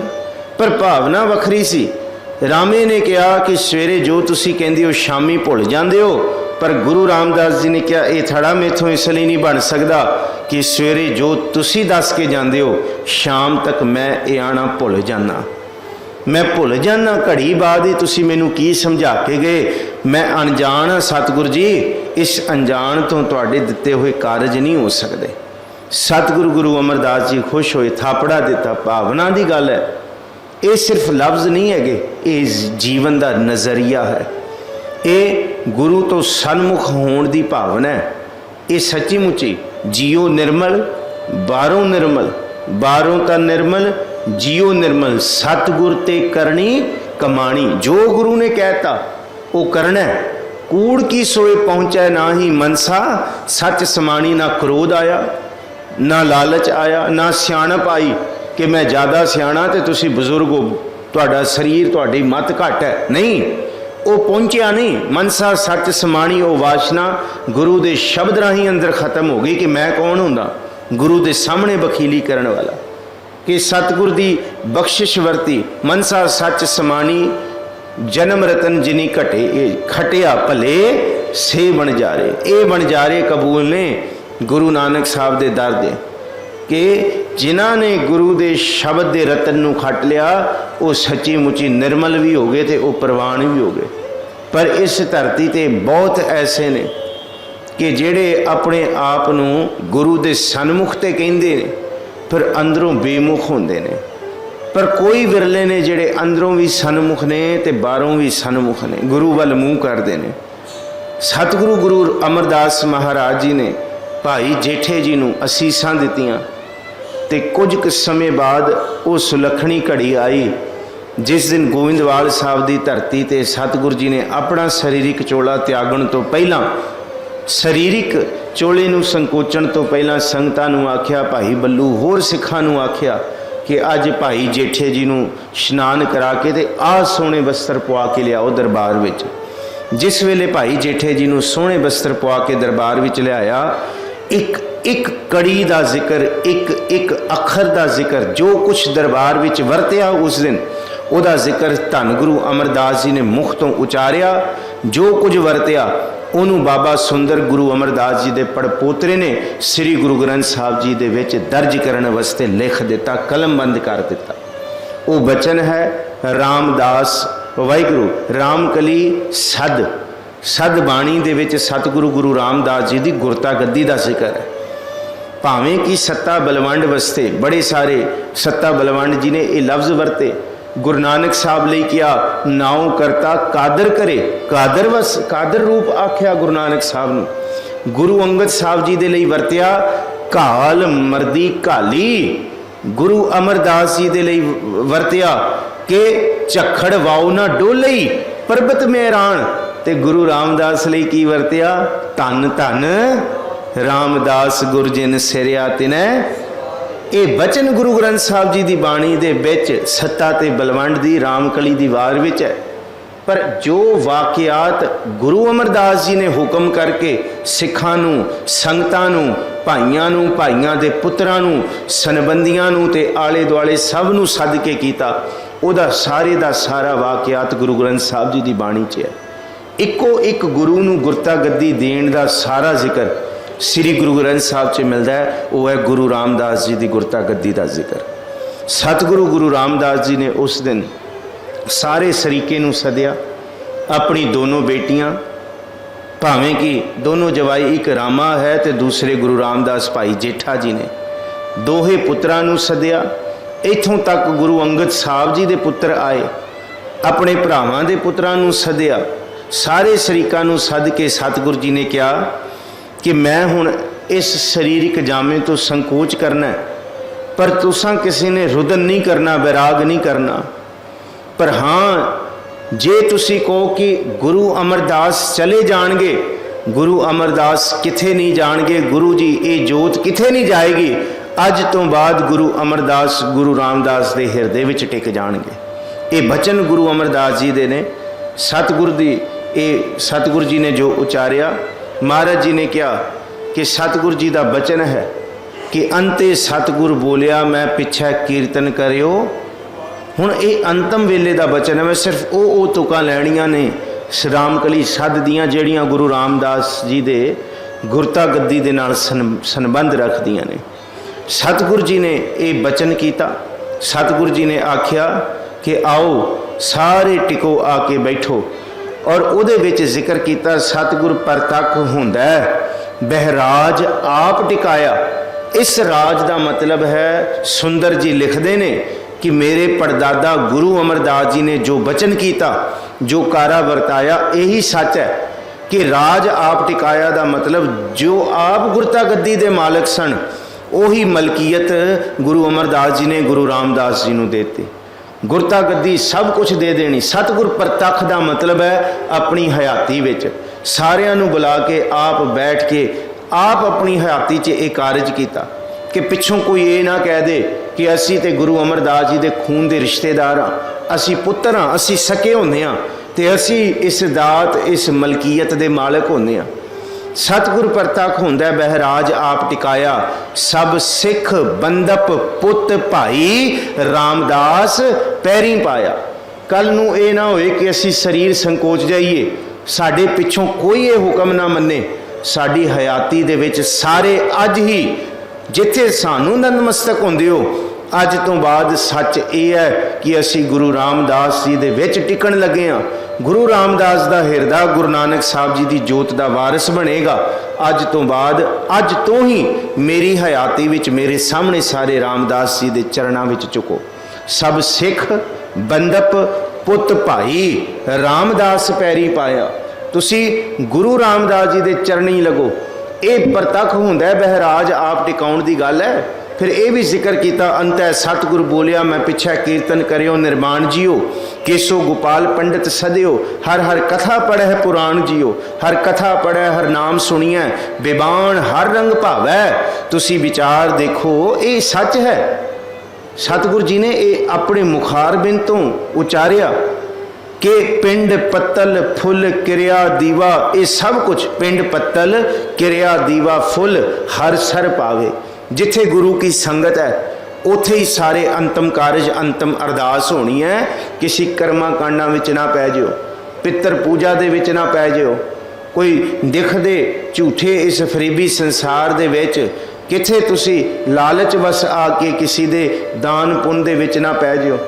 ਪਰ ਭਾਵਨਾ ਵੱਖਰੀ ਸੀ। ਰਾਮੇ ਨੇ ਕਿਹਾ ਕਿ ਸਵੇਰੇ ਜੋ ਤੁਸੀਂ ਕਹਿੰਦੇ ਹੋ ਸ਼ਾਮੀ ਭੁੱਲ ਜਾਂਦੇ ਹੋ, ਪਰ ਗੁਰੂ ਰਾਮਦਾਸ ਜੀ ਨੇ ਕਿਹਾ ਇਹ ਥੜਾ ਮੇਥੋਂ ਇਸ ਲਈ ਨਹੀਂ ਬਣ ਸਕਦਾ ਕਿ ਸਵੇਰੇ ਜੋ ਤੁਸੀਂ ਦੱਸ ਕੇ ਜਾਂਦੇ ਹੋ ਸ਼ਾਮ ਤੱਕ ਮੈਂ ਇਹ ਆਣਾ ਭੁੱਲ ਜਾਣਾ। ਮੈਂ ਭੁੱਲ ਜਾਣਾ, ਘੜੀ ਬਾਅਦ ਹੀ ਤੁਸੀਂ ਮੈਨੂੰ ਕੀ ਸਮਝਾ ਕੇ ਗਏ। ਮੈਂ ਅਣਜਾਣ ਹਾਂ ਸਤਿਗੁਰੂ ਜੀ, ਇਸ ਅਣਜਾਣ ਤੋਂ ਤੁਹਾਡੇ ਦਿੱਤੇ ਹੋਏ ਕਾਰਜ ਨਹੀਂ ਹੋ ਸਕਦੇ। ਸਤਿਗੁਰੂ ਗੁਰੂ ਅਮਰਦਾਸ ਜੀ ਖੁਸ਼ ਹੋਏ, ਥਾਪੜਾ ਦਿੱਤਾ। ਭਾਵਨਾ ਦੀ ਗੱਲ ਹੈ, ਇਹ ਸਿਰਫ ਲਫ਼ਜ਼ ਨਹੀਂ ਹੈਗੇ, ਇਹ ਜੀਵਨ ਦਾ ਨਜ਼ਰੀਆ ਹੈ। ਇਹ ਗੁਰੂ ਤੋਂ ਸਨਮੁਖ ਹੋਣ ਦੀ ਭਾਵਨਾ ਹੈ। ਇਹ ਸੱਚੀ ਮੁੱਚੀ ਜੀਓ ਨਿਰਮਲ बारों निर्मल, बारों ता निर्मल जियो निर्मल, सतगुर ते करनी कमाणी। जो गुरु ने कहता वो करना है। कूड़ की सोए पहुँचा ना ही मनसा, सच समाणी। ना क्रोध आया, ना लालच आया, ना सियाणप आई कि मैं ज़्यादा सियाणा तो तुसी बजुर्ग हो, तुहाडा शरीर तुहाडी मत घट है। नहीं, वो पहुँचया नहीं। मनसा सच समाणी, वो वासना गुरु के शब्द राही अंदर खत्म हो गई कि मैं कौन हुंदा, गुरु के सामने वकीली करने वाला। कि सतगुर की बख्शिश वरती, मनसा सच समाणी, जन्म रतन जिनी घटे खटिया भले से बनजारे। ये बनजारे कबूल ने गुरु नानक साहब के दर दे कि जिन्हों ने गुरु के शब्द के रतन नूं खट लिया वो सच्ची मुची निर्मल भी हो गए तो वो प्रवान भी हो गए। पर इस धरती ते बहुत ऐसे ने कि जेड़े अपने आप नूं गुरु के सन्मुख ते कहिंदे ने फिर अंदरों बेमुख होंदे ने। पर कोई विरले ने जेड़े अंदरों भी सन्मुख ने ते बाहरों भी सन्मुख ने, गुरु वाल मूँह करते हैं। सतगुरु गुरु अमरदास महाराज जी ने भाई जेठे जी नूं असीसां दित्तियां ते कुछ क समय बाद वो सुलखणी घड़ी आई जिस दिन गोविंदवाल साहब की धरती ते सतगुरु जी ने अपना शरीरिक चोला त्यागण तो पहला, शरीरिक चोले नूं संकोचण तो पहला संगतां नूं आख्या, भाई बल्लू होर सिखां नूं आख्या कि अज भाई जेठे जी नूं इशनान करा के ते आ सोहणे वस्त्र पवा के लियाओ दरबार विच। जिस वेले भाई जेठे जी नूं सोहणे वस्त्र पवा के दरबार विच लियाया, एक एक कड़ी का जिक्र, एक एक अखर का जिक्र, जो कुछ दरबार विच वरतिया उस दिन उहदा जिक्र धन गुरु अमरदास जी ने मुख तो उचारिया। जो कुछ वरतिया उन्होंने बाबा सुंदर गुरु अमरदास जी के पड़पोतरे ने श्री गुरु ग्रंथ साहब जी के विच दर्ज करने वास्ते लिख दिता, कलमबंद कर दिता। वो बचन है रामदास वाहिगुरु रामकली सद सद बाणी दे विच सतगुरु गुरु रामदास जी की गुरता गद्दी का जिक्र है। भावें कि सत्ता बलवंड वास्ते बड़े सारे सत्ता बलवंड जी ने ये लफ्ज़ वरते। गुरु नानक साहब ले किया नाव करता कादर करे, कादर वस कादर रूप आख्या गुरु नानक साहब ने। गुरु अंगद साहब जी दे लई वरतिया घाल मरदी घाली। गुरु अमरदास जी दे लई वरतिया कि झखड़ वाओ ना डोलई परबत मेहरान। ते गुरु रामदास लई की वरतिया धन धन रामदास गुरजिन सिरिया तिनै। ये बचन गुरु ग्रंथ साहब जी की बाणी दे विच सत्ता ते बलवंड दी रामकली दी वार विच है। पर जो वाकियात गुरु अमरदास जी ने हुक्म करके सिखां नूं, संगतां नूं, भाइयां नूं, भाइयां दे पुत्रां नूं, सनबंदियां नूं ते आले दुआले सब नूं सद के कीता, उहदा सारे दा सारा वाकियात गुरु ग्रंथ साहब जी की बाणी च है। इको एक गुरु नूं गुरता गद्दी देण दा सारा जिक्र श्री गुरु ग्रंथ साहब च मिलता है। वह है गुरु रामदास जी की गुरता गद्दी का जिक्र। सतगुरु गुरु रामदास जी ने उस दिन सारे सरीके नूं सदिया, अपनी दोनों बेटियां, भावें कि दोनों जवाई, एक रामा है तो दूसरे गुरु रामदास भाई जेठा जी ने, दोहे पुत्रां नूं सदिया। इत्थों तक गुरु अंगद साहब जी के पुत्र आए, अपने भरावां दे पुत्रां नूं सदिया। सारे शरीकां नूं सद के सतगुरु जी ने कहा कि मैं हुण इस शरीरिक जामे तो संकोच करना है, पर तुसां किसी ने रुदन नहीं करना, वैराग नहीं करना। पर हाँ जे तुसी कहो कि गुरु अमरदास चले जाणगे, गुरु अमरदास किथे नहीं जाणगे, गुरु जी ये जोत किथे नहीं जाएगी, अज तो बाद गुरु अमरदास गुरु रामदास के हिरदे विच टिक जाणगे। ये बचन गुरु अमरदास जी दे ने। सतगुरु दी ये सतगुरु जी ने जो उचारिया, महाराज जी ने कहा कि सतगुरु जी का बचन है कि अंते सतगुरु बोलिया मैं पिछे कीर्तन करियो। हुण ये अंतम वेले का बचन है। मैं सिर्फ वो तुकां लैणियां ने रामकली सद दियां जिहड़ियां गुरु रामदास जी दे गुरता गद्दी दे नाल संबंध रखदियां ने। सतगुरु जी ने ये बचन किया। सतगुरु जी ने आख्या कि आओ सारे टिको आके बैठो, और उहदे विच जिक्र किया सतगुरु परतक हुंदा बहराज आप टिकाया। इस राज का मतलब है, सुंदर जी लिखते ने कि मेरे पड़दादा गुरु अमरदास जी ने जो बचन किया, जो कारा वरताया, यही सच है कि राज आप टिकाया का मतलब जो आप गुरता गद्दी दे मालक सन, ਉਹੀ ਮਲਕੀਅਤ ਗੁਰੂ ਅਮਰਦਾਸ ਜੀ ਨੇ ਗੁਰੂ ਰਾਮਦਾਸ ਜੀ ਨੂੰ ਦੇ ਦਿੱਤੀ। ਗੁਰਤਾ ਗੱਦੀ ਸਭ ਕੁਝ ਦੇ ਦੇਣੀ। ਸਤਿਗੁਰ ਪ੍ਰਤੱਖ ਦਾ ਮਤਲਬ ਹੈ ਆਪਣੀ ਹਯਾਤੀ ਵਿੱਚ ਸਾਰਿਆਂ ਨੂੰ ਬੁਲਾ ਕੇ ਆਪ ਬੈਠ ਕੇ ਆਪ ਆਪਣੀ ਹਯਾਤੀ 'ਚ ਇਹ ਕਾਰਜ ਕੀਤਾ ਕਿ ਪਿੱਛੋਂ ਕੋਈ ਇਹ ਨਾ ਕਹਿ ਦੇ ਕਿ ਅਸੀਂ ਤੇ ਗੁਰੂ ਅਮਰਦਾਸ ਜੀ ਦੇ ਖੂਨ ਦੇ ਰਿਸ਼ਤੇਦਾਰ ਹਾਂ, ਅਸੀਂ ਪੁੱਤਰ ਹਾਂ, ਅਸੀਂ ਸਕੇ ਹੁੰਦੇ ਹਾਂ ਤੇ ਅਸੀਂ ਇਸ ਦਾਤ ਇਸ ਮਲਕੀਅਤ ਦੇ ਮਾਲਕ ਹੁੰਦੇ ਹਾਂ। ਸਤਿਗੁਰ ਪ੍ਰਤੱਖ ਹੁੰਦਾ ਬਹਿਰਾਜ ਆਪ ਟਿਕਾਇਆ, ਸਭ ਸਿੱਖ ਬੰਦਪ ਪੁੱਤ ਭਾਈ ਰਾਮਦਾਸ ਪੈਰੀ ਪਾਇਆ। ਕੱਲ ਨੂੰ ਇਹ ਨਾ ਹੋਏ ਕਿ ਅਸੀਂ ਸਰੀਰ ਸੰਕੋਚ ਜਾਈਏ, ਸਾਡੇ ਪਿੱਛੋਂ ਕੋਈ ਇਹ ਹੁਕਮ ਨਾ ਮੰਨੇ। ਸਾਡੀ ਹਯਾਤੀ ਦੇ ਵਿੱਚ ਸਾਰੇ ਅੱਜ ਹੀ ਜਿੱਥੇ ਸਾਨੂੰ ਨਤਮਸਤਕ ਹੁੰਦੇ ਹੋ, ਅੱਜ ਤੋਂ ਬਾਅਦ ਸੱਚ ਇਹ ਹੈ ਕਿ ਅਸੀਂ ਗੁਰੂ ਰਾਮਦਾਸ ਜੀ ਦੇ ਵਿੱਚ ਟਿਕਣ ਲੱਗੇ ਹਾਂ। ਗੁਰੂ ਰਾਮਦਾਸ ਦਾ ਹਿਰਦਾ ਗੁਰੂ ਨਾਨਕ ਸਾਹਿਬ ਜੀ ਦੀ ਜੋਤ ਦਾ ਵਾਰਿਸ ਬਣੇਗਾ। ਅੱਜ ਤੋਂ ਬਾਅਦ ਅੱਜ ਤੋਂ ਹੀ ਮੇਰੀ ਹਯਾਤੀ ਵਿੱਚ ਮੇਰੇ ਸਾਹਮਣੇ ਸਾਰੇ ਰਾਮਦਾਸ ਜੀ ਦੇ ਚਰਨਾਂ ਵਿੱਚ ਝੁਕੋ। ਸਭ ਸਿੱਖ ਬੰਦਪ ਪੁੱਤ ਭਾਈ ਰਾਮਦਾਸ ਪੈਰੀ ਪਾਇਆ। ਤੁਸੀਂ ਗੁਰੂ ਰਾਮਦਾਸ ਜੀ ਦੇ ਚਰਨੀ ਲੱਗੋ। ਇਹ ਪ੍ਰਤੱਖ ਹੁੰਦਾ ਬਹਿਰਾਜ ਆਪ ਟਿਕਾਉਣ ਦੀ ਗੱਲ ਹੈ। ਫਿਰ ਇਹ ਵੀ ਜ਼ਿਕਰ ਕੀਤਾ ਅੰਤੈ ਸਤਿਗੁਰ ਬੋਲਿਆ ਮੈਂ ਪਿੱਛੇ ਕੀਰਤਨ ਕਰਿਓ ਨਿਰਮਾਣ ਜੀਓ, ਕੇਸੋ ਗੋਪਾਲ ਪੰਡਿਤ ਸਦਿਓ, ਹਰ ਹਰ ਕਥਾ ਪੜ੍ਹੈ ਪੁਰਾਣ ਜੀਓ, ਹਰ ਕਥਾ ਪੜ੍ਹੈ ਹਰ ਨਾਮ ਸੁਣੀਐ, ਬੇਬਾਨ ਹਰ ਰੰਗ ਭਾਵੈ। ਤੁਸੀਂ ਵਿਚਾਰ ਦੇਖੋ ਇਹ ਸੱਚ ਹੈ। ਸਤਿਗੁਰ ਜੀ ਨੇ ਇਹ ਆਪਣੇ ਮੁਖਾਰਬਿੰਦ ਤੋਂ ਉਚਾਰਿਆ ਕਿ ਪਿੰਡ ਪੱਤਲ ਫੁੱਲ ਕਿਰਿਆ ਦੀਵਾ, ਇਹ ਸਭ ਕੁਝ ਪਿੰਡ ਪੱਤਲ ਕਿਰਿਆ ਦੀਵਾ ਫੁੱਲ ਹਰ ਸਰ ਪਾਵੇ। ਜਿੱਥੇ ਗੁਰੂ ਕੀ ਸੰਗਤ ਹੈ ਉੱਥੇ ਹੀ ਸਾਰੇ ਅੰਤਮ ਕਾਰਜ ਅੰਤਮ ਅਰਦਾਸ ਹੋਣੀ ਹੈ। ਕਿਸੇ ਕਰਮਾਂ ਕਾਂਡਾਂ ਵਿੱਚ ਨਾ ਪੈ ਜਿਓ, ਪਿੱਤਰ ਪੂਜਾ ਦੇ ਵਿੱਚ ਨਾ ਪੈ ਜਿਓ, ਕੋਈ ਦਿਖਦੇ ਝੂਠੇ ਇਸ ਫਰੀਬੀ ਸੰਸਾਰ ਦੇ ਵਿੱਚ ਕਿੱਥੇ ਤੁਸੀਂ ਲਾਲਚ ਵਸ ਆ ਕੇ ਕਿਸੇ ਦੇ ਦਾਨ ਪੁੰਨ ਦੇ ਵਿੱਚ ਨਾ ਪੈ ਜਿਓ।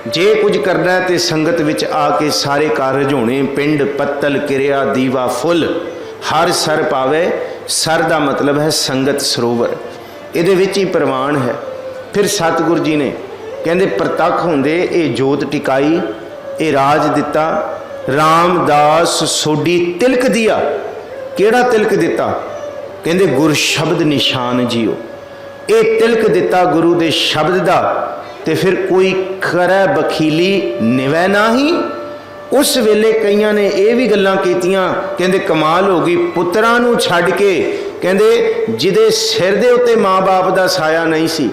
ਜੇ ਕੁਝ ਕਰਨਾ ਤੇ ਸੰਗਤ ਵਿੱਚ ਆ ਕੇ ਸਾਰੇ ਕਾਰਜ ਹੋਣੇ। ਪਿੰਡ ਪੱਤਲ ਕਿਰਿਆ ਦੀਵਾ ਫੁੱਲ ਹਰ ਸਰ ਪਾਵੇ। ਸਰ ਦਾ ਮਤਲਬ ਹੈ ਸੰਗਤ ਸਰੋਵਰ, ਇਹਦੇ ਵਿੱਚ ਹੀ ਪ੍ਰਵਾਨ ਹੈ। ਫਿਰ ਸਤਿਗੁਰ ਜੀ ਨੇ ਕਹਿੰਦੇ ਪ੍ਰਤੱਖ ਹੁੰਦੇ ਇਹ ਜੋਤ ਟਿਕਾਈ, ਇਹ ਰਾਜ ਦਿੱਤਾ। ਰਾਮਦਾਸ ਸੋਡੀ ਤਿਲਕ ਦਿਆ। ਕਿਹੜਾ ਤਿਲਕ ਦਿੱਤਾ? ਕਹਿੰਦੇ ਗੁਰ ਸ਼ਬਦ ਨਿਸ਼ਾਨ ਜੀਓ। ਇਹ ਤਿਲਕ ਦਿੱਤਾ ਗੁਰੂ ਦੇ ਸ਼ਬਦ ਦਾ। ਤੇ ਫਿਰ ਕੋਈ ਕਰੈ ਬਖੀਲੀ ਨਿਵੈ ਨਾਹੀ। ਉਸ ਵੇਲੇ ਕਈਆਂ ਨੇ ਇਹ ਵੀ ਗੱਲਾਂ ਕੀਤੀਆਂ, ਕਹਿੰਦੇ ਕਮਾਲ ਹੋ ਗਈ, ਪੁੱਤਰਾਂ ਨੂੰ ਛੱਡ ਕੇ ਕਹਿੰਦੇ ਜਿਹਦੇ ਸਿਰ ਦੇ ਉੱਤੇ ਮਾਂ-ਬਾਪ ਦਾ ਸਾਇਆ ਨਹੀਂ ਸੀ,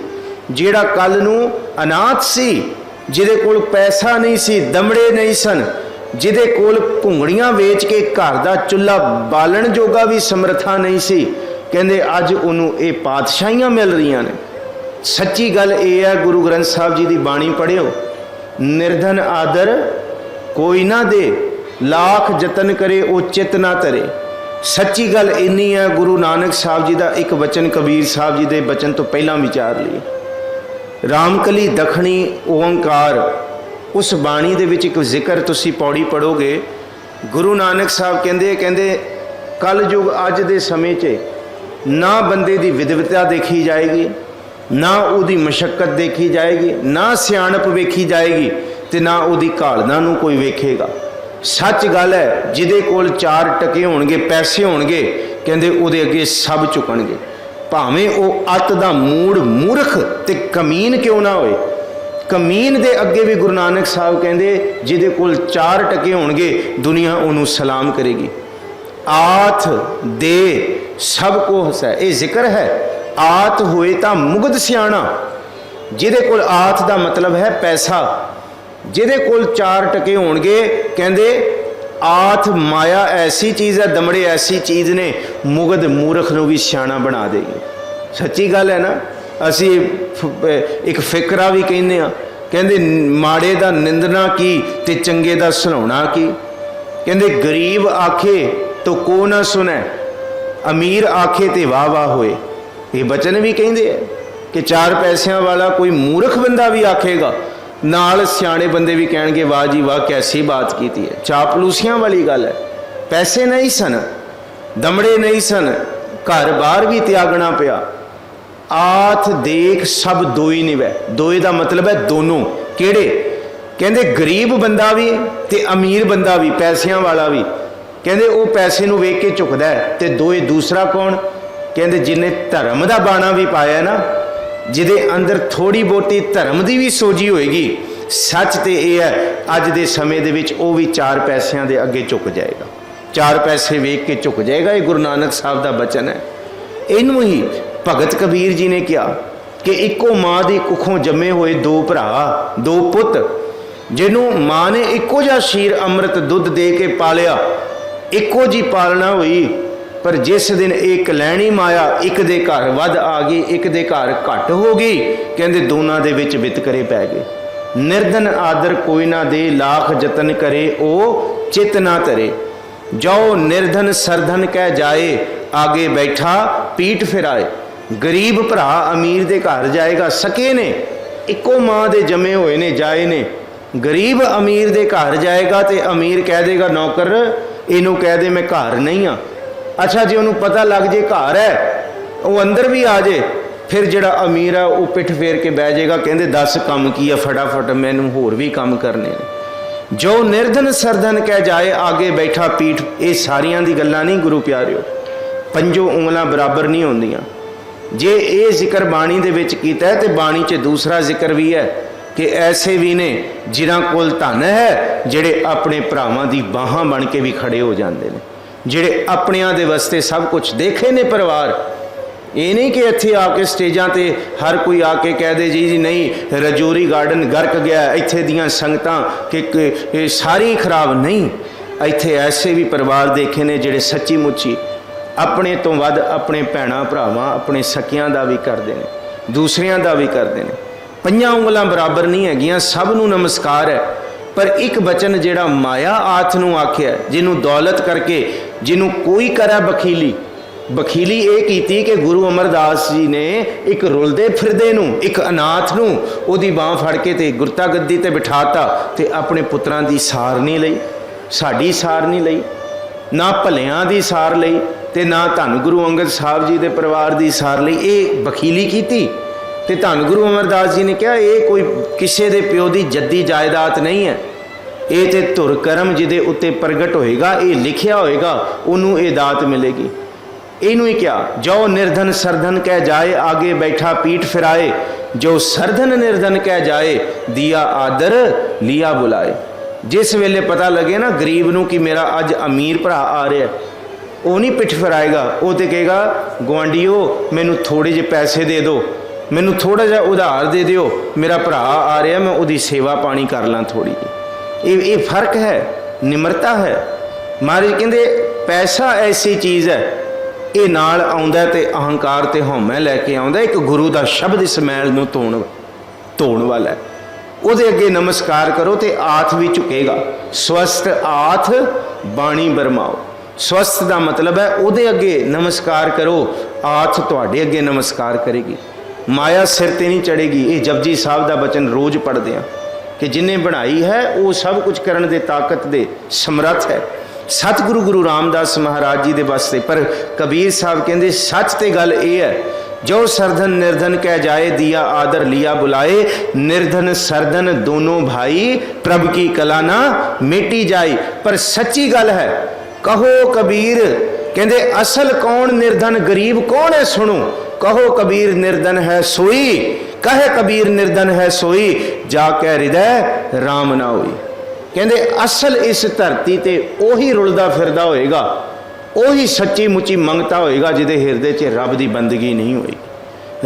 ਜਿਹੜਾ ਕੱਲ ਨੂੰ ਅਨਾਥ ਸੀ, ਜਿਹਦੇ ਕੋਲ ਪੈਸਾ ਨਹੀਂ ਸੀ, ਦਮੜੇ ਨਹੀਂ ਸਨ, ਜਿਹਦੇ ਕੋਲ ਘੁੰਗੜੀਆਂ ਵੇਚ ਕੇ ਘਰ ਦਾ ਚੁੱਲ੍ਹਾ ਬਾਲਣ ਜੋਗਾ ਵੀ ਸਮਰੱਥਾ ਨਹੀਂ ਸੀ, ਕਹਿੰਦੇ ਅੱਜ ਉਹਨੂੰ ਇਹ ਪਾਤਸ਼ਾਹੀਆਂ ਮਿਲ ਰਹੀਆਂ ਨੇ। ਸੱਚੀ ਗੱਲ ਇਹ ਹੈ, ਗੁਰੂ ਗ੍ਰੰਥ ਸਾਹਿਬ ਜੀ ਦੀ ਬਾਣੀ ਪੜ੍ਹਿਓ, ਨਿਰਧਨ ਆਦਰ ਕੋਈ ਨਾ ਦੇ, ਲੱਖ ਯਤਨ ਕਰੇ ਉਹ ਚਿਤ ਨਾ ਧਰੇ। ਸੱਚੀ ਗੱਲ ਇੰਨੀ ਹੈ, ਗੁਰੂ ਨਾਨਕ ਸਾਹਿਬ ਜੀ ਦਾ ਇੱਕ ਬਚਨ ਕਬੀਰ ਸਾਹਿਬ ਜੀ ਦੇ ਬਚਨ ਤੋਂ ਪਹਿਲਾਂ ਵਿਚਾਰ ਲਈ। ਰਾਮਕਲੀ ਦਖਣੀ ਓੰਕਾਰ, ਉਸ ਬਾਣੀ ਦੇ ਵਿੱਚ ਇੱਕ ਜ਼ਿਕਰ ਤੁਸੀਂ ਪੌੜੀ ਪੜੋਗੇ, ਗੁਰੂ ਨਾਨਕ ਸਾਹਿਬ ਕਹਿੰਦੇ ਕਲ ਯੁਗ ਅੱਜ ਦੇ ਸਮੇਂ 'ਚ ਨਾ ਬੰਦੇ ਦੀ ਵਿਦਵਤਾ ਦੇਖੀ ਜਾਏਗੀ, ਨਾ ਉਹਦੀ ਮਸ਼ੱਕਤ ਦੇਖੀ ਜਾਏਗੀ, ਨਾ ਸਿਆਣਪ ਵੇਖੀ ਜਾਏਗੀ, ਤੇ ਨਾ ਉਹਦੀ ਘਾਲਣਾ ਨੂੰ ਕੋਈ ਵੇਖੇਗਾ। ਸੱਚ ਗੱਲ ਹੈ, ਜਿਹਦੇ ਕੋਲ 4 ਟਕੇ ਹੋਣਗੇ, ਪੈਸੇ ਹੋਣਗੇ, ਕਹਿੰਦੇ ਉਹਦੇ ਅੱਗੇ ਸਭ ਝੁਕਣਗੇ, ਭਾਵੇਂ ਉਹ ਅੱਤ ਦਾ ਮੂੜ ਮੂਰਖ ਤੇ ਕਮੀਨ ਕਿਉਂ ਨਾ ਹੋਏ। ਕਮੀਨ ਦੇ ਅੱਗੇ ਵੀ ਗੁਰੂ ਨਾਨਕ ਸਾਹਿਬ ਕਹਿੰਦੇ ਜਿਹਦੇ ਕੋਲ 4 ਟਕੇ ਹੋਣਗੇ, ਦੁਨੀਆ ਉਹਨੂੰ ਸਲਾਮ ਕਰੇਗੀ। ਆਥ ਦੇ ਸਭ ਕੋ ਹਸੈ, ਇਹ ਜ਼ਿਕਰ ਹੈ। ਆਤ ਹੋਏ ਤਾਂ ਮੁਗਧ ਸਿਆਣਾ, ਜਿਹਦੇ ਕੋਲ ਆਥ ਦਾ ਮਤਲਬ ਹੈ ਪੈਸਾ, ਜਿਹਦੇ ਕੋਲ 4 ਟਕੇ ਹੋਣਗੇ, ਕਹਿੰਦੇ ਆਥ ਮਾਇਆ ਐਸੀ ਚੀਜ਼ ਹੈ, ਦਮੜੇ ਐਸੀ ਚੀਜ਼ ਨੇ, ਮੁਗਧ ਮੂਰਖ ਨੂੰ ਵੀ ਸਿਆਣਾ ਬਣਾ ਦੇਗੀ। ਸੱਚੀ ਗੱਲ ਹੈ ਨਾ। ਅਸੀਂ ਇੱਕ ਫਿਕਰਾ ਵੀ ਕਹਿੰਦੇ ਹਾਂ, ਕਹਿੰਦੇ ਮਾੜੇ ਦਾ ਨਿੰਦਣਾ ਕੀ ਤੇ ਚੰਗੇ ਦਾ ਸੁਣਾਉਣਾ ਕੀ। ਕਹਿੰਦੇ ਗਰੀਬ ਆਖੇ ਤੋ ਕੋ ਨਾ ਸੁਣੈ, ਅਮੀਰ ਆਖੇ ਤੇ ਵਾਹ ਵਾਹ ਹੋਏ। ਇਹ ਬਚਨ ਵੀ ਕਹਿੰਦੇ ਆ ਕਿ 4 ਪੈਸਿਆਂ ਵਾਲਾ ਕੋਈ ਮੂਰਖ ਬੰਦਾ ਵੀ ਆਖੇਗਾ, ਨਾਲ ਸਿਆਣੇ ਬੰਦੇ ਵੀ ਕਹਿਣਗੇ ਵਾਹ ਜੀ ਵਾਹ ਕੈਸੀ ਬਾਤ ਕੀਤੀ ਹੈ। ਚਾਪਲੂਸੀਆਂ ਵਾਲੀ ਗੱਲ ਹੈ। ਪੈਸੇ ਨਹੀਂ ਸਨ, ਦਮੜੇ ਨਹੀਂ ਸਨ, ਘਰ ਬਾਹਰ ਵੀ ਤਿਆਗਣਾ ਪਿਆ। ਆਥ ਦੇਖ ਸਭ ਦੋਈ ਨਿਵੈ, ਦੋਏ ਦਾ ਮਤਲਬ ਹੈ ਦੋਨੋਂ। ਕਿਹੜੇ? ਕਹਿੰਦੇ ਗਰੀਬ ਬੰਦਾ ਵੀ ਤੇ ਅਮੀਰ ਬੰਦਾ ਵੀ, ਪੈਸਿਆਂ ਵਾਲਾ ਵੀ, ਕਹਿੰਦੇ ਉਹ ਪੈਸੇ ਨੂੰ ਵੇਖ ਕੇ ਝੁਕਦਾ ਹੈ। ਤੇ ਦੋਏ ਦੂਸਰਾ ਕੌਣ? कहते जिन्हें धर्म का बाणा भी पाया ना, जिदे अंदर थोड़ी बहुती धर्म की भी सोझी होएगी, सच तो यह है अज के समय दे विच वो भी 4 पैसों के अगे झुक जाएगा, 4 पैसे वेख के झुक जाएगा। ये गुरु नानक साहब का बचन है। इनू ही भगत कबीर जी ने कहा कि इको माँ की कुखों जमे हुए 2 भरा 2 पुत, जिन्हों माँ ने इको जा शीर अमृत दुध दे के पालिया, इको जी पालना हुई, पर जिस दिन एक लैनी माया एक दे घर वध आ गई, एक दे घर घट हो गई, कहते दोनों दे विच वितकरे पै गए। निर्धन आदर कोई ना दे, लाख जतन करे ओ चित ना तरे, जाओ निर्धन सरधन कह जाए, आगे बैठा पीठ फिराए। गरीब भरा अमीर दे घर जाएगा, सके ने इको माँ दे जमे हुए ने जाए ने, गरीब अमीर दे घर जाएगा तो अमीर कह देगा नौकर इनू कह दे मैं घर नहीं हाँ। अच्छा जी उन्होंने पता लग जे घर है, वो अंदर भी आ जाए, फिर जड़ा अमीर है वो पिठ फेर के बह जाएगा, कहते 10 काम की है फटाफट मैनू होर भी काम करने ने। जो निर्धन सरधन कह जाए, आगे बैठा पीठ, ये सारियां दी गल्लां नहीं गुरु प्यारिओ, 5 उंगलां बराबर नहीं होंदियां। जे ये जिक्र बाणी दे विच कीता है तो बाणी च दूसरा जिक्र भी है कि ऐसे भी ने जिन्हां कोल धन है, जिहड़े अपने भरावां दी बाहां बन के भी खड़े हो जाते हैं, जिहड़े अपनियां दे वास्ते सब कुछ देखे ने परिवार। ये नहीं कि इत्थे आके स्टेजां ते हर कोई आके कह दे जी नहीं रजौरी गार्डन गर्क गया, इत्थे दियां संगतां कि सारी खराब नहीं। इत्थे ऐसे भी परिवार देखे ने जिहड़े सच्ची मुच्ची अपने तो वध अपने भैणां भरावां अपने सकियां दा भी करदे ने, दूसरियां दा भी करदे ने। 5 उंगलां बराबर नहीं हैगियां, सब नूं नमस्कार है। पर एक बचन जिहड़ा माया आथ नूं आख्या, जिन्हों दौलत करके जिन्हों कोई करे बखीली, बखीली ये की कि गुरु अमरदास जी ने एक रुलदे फिरदे नूं, एक अनाथ नूं ओदी बांह फड़ के ते गुरता गद्दी ते बिठाता ते अपने पुत्रां दी सार नहीं लई, साडी सार नहीं लई, ना भलियां दी सार लई ते ना धन गुरु अंगद साहब जी दे परिवार दी सार लई। ये बखीली कीती ते धन गुरु अमरदास जी ने कहा ये कोई किसी दे प्यो दी जद्दी जायदाद नहीं है, ये ते धुर करम जिहदे उत्ते प्रगट होएगा, ये लिखिया होएगा, उन्होंने ये दात मिलेगी। इनू ही क्या, जो निर्धन सरधन कह जाए, आगे बैठा पीठ फिराए, जो सरधन निर्धन कह जाए, दिया आदर लिया बुलाए। जिस वेले पता लगे ना गरीब नूं कि मेरा अज अमीर भरा आ रहा है, वो नहीं पिठ फिराएगा, वो तो कहेगा गुआंढियो मैनू थोड़े जे पैसे दे दो, मैनू थोड़ा जा उधार दे दियो, मेरा भरा आ रहा मैं उसकी सेवा पानी कर ला थोड़ी जी। ये फर्क है, निमरता है। महाराज कहते पैसा ऐसी चीज़ है, ये नाल आउंदा ते अहंकार ते हौमै लैके आउंदा, एक गुरु का शब्द इस मैल नूं धोण वाला है। उहदे अगे नमस्कार करो तो आथ भी झुकेगा। स्वस्थ आथ बाणी बरमाओ, स्वस्थ का मतलब है उहदे अगे नमस्कार करो, आथ तुहाडे अगे नमस्कार करेगी, माया सिर ते नहीं चढ़ेगी। ये जपजी साहब का बचन रोज़ पढ़ते हैं कि जिन्हें बनाई है वो सब कुछ करने दे ताकत दे समर्थ है। सतगुरु गुरु रामदास महाराज जी के वास्ते। पर कबीर साहब कहते सच तो गल ये है, जो सरधन निर्धन कह जाए, दिया आदर लिया बुलाए, निर्धन सरधन दोनों भाई, प्रभ की कला ना मिटी जाए। पर सच्ची गल है, कहो कबीर कहते असल कौन निर्धन गरीब कौन है सुनो, कहो कबीर निर्धन है सोई, कहे कबीर निर्धन है सोई, जाके हृदय राम ना होई। कहते असल इस धरती ते ओही रुलदा फिरदा होएगा, ओही सच्ची मुच्ची मंगता होएगा जिहदे हिरदे च रब की बंदगी नहीं होएगी,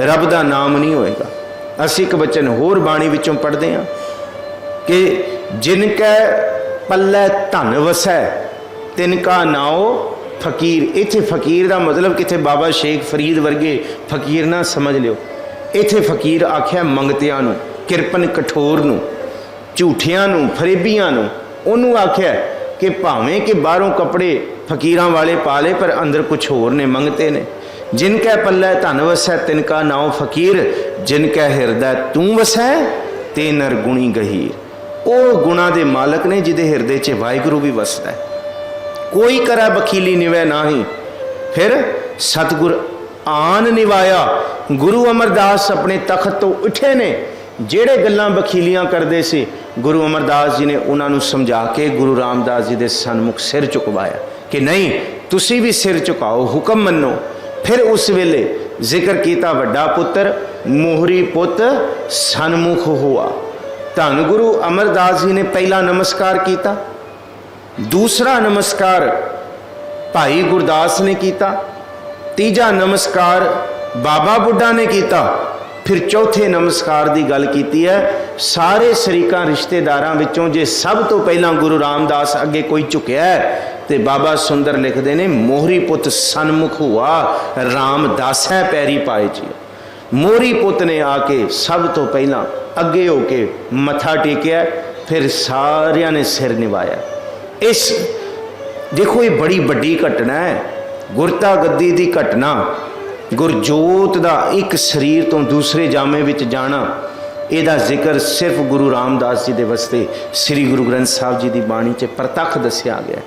रब का नाम नहीं होएगा। असीं एक बचन होर बाणी विचों पढ़ते हैं कि जिनकै पल्लै धन वसै तिनका नाओ फकीर। इत्थे फकीर का मतलब कितने बाबा शेख फरीद वर्गे फकीर ना समझ लियो, इत्थे फकीर आख्या मंगतियां नूं, किरपन कठोर नूं, झूठियां नूं, फरेबियां नूं। उन्होंने आख्या कि भावें कि बाहरों कपड़े फकीरां वाले पा ले पर अंदर कुछ होर ने, मंगते ने। जिनकै पल्लै धन वसै तिनका नाओ फकीर, जिनकै हिरदै तू वसै ते नर गुणी गहीर। वो गुणा दे मालक ने जिहदे हिरदे च वाहिगुरू भी वसदा है। कोई करा बखीली निवै नाही। फिर सतगुर आन निवाया, गुरु अमरदास अपने तखत तो उठे ने। ਜਿਹੜੇ ਗੱਲਾਂ बखीलियां करते सी गुरु अमरदास जी ने उन्होंने समझा के गुरु रामदास जी के सन्मुख सिर चुकवाया कि नहीं तुसी भी सिर चुकाओ, हुक्म मनो। फिर उस वेले जिक्र किया वड्डा पुत्र मोहरी पुत सन्मुख हुआ। धन गुरु अमरदास जी ने पहला नमस्कार किया, दूसरा नमस्कार भाई गुरदास ने किया, तीजा नमस्कार बाबा बुढ़ा ने किया, फिर चौथे नमस्कार की गल की है। सारे शरीकां रिश्तेदारां विचों जे सब तो पहला गुरु रामदास अगे कोई झुकिया है तो बाबा सुंदर लिखते हैं मोहरी पुत सन्मुख हुआ रामदास है पैरी पाए जी। मोहरी पुत ने आके सब तो पहला अगे होके मत्था टेकिया, फिर सारिया ने सिर निभाया। इस देखो ये बड़ी बड़ी घटना है, गुरता गद्दी की घटना, गुरजोत का एक शरीर तो दूसरे जामे विच जाना, ਇਹਦਾ ਜ਼ਿਕਰ सिर्फ गुरु रामदास जी के वास्ते श्री गुरु ग्रंथ साहब जी की बाणी च प्रतख दसिया गया।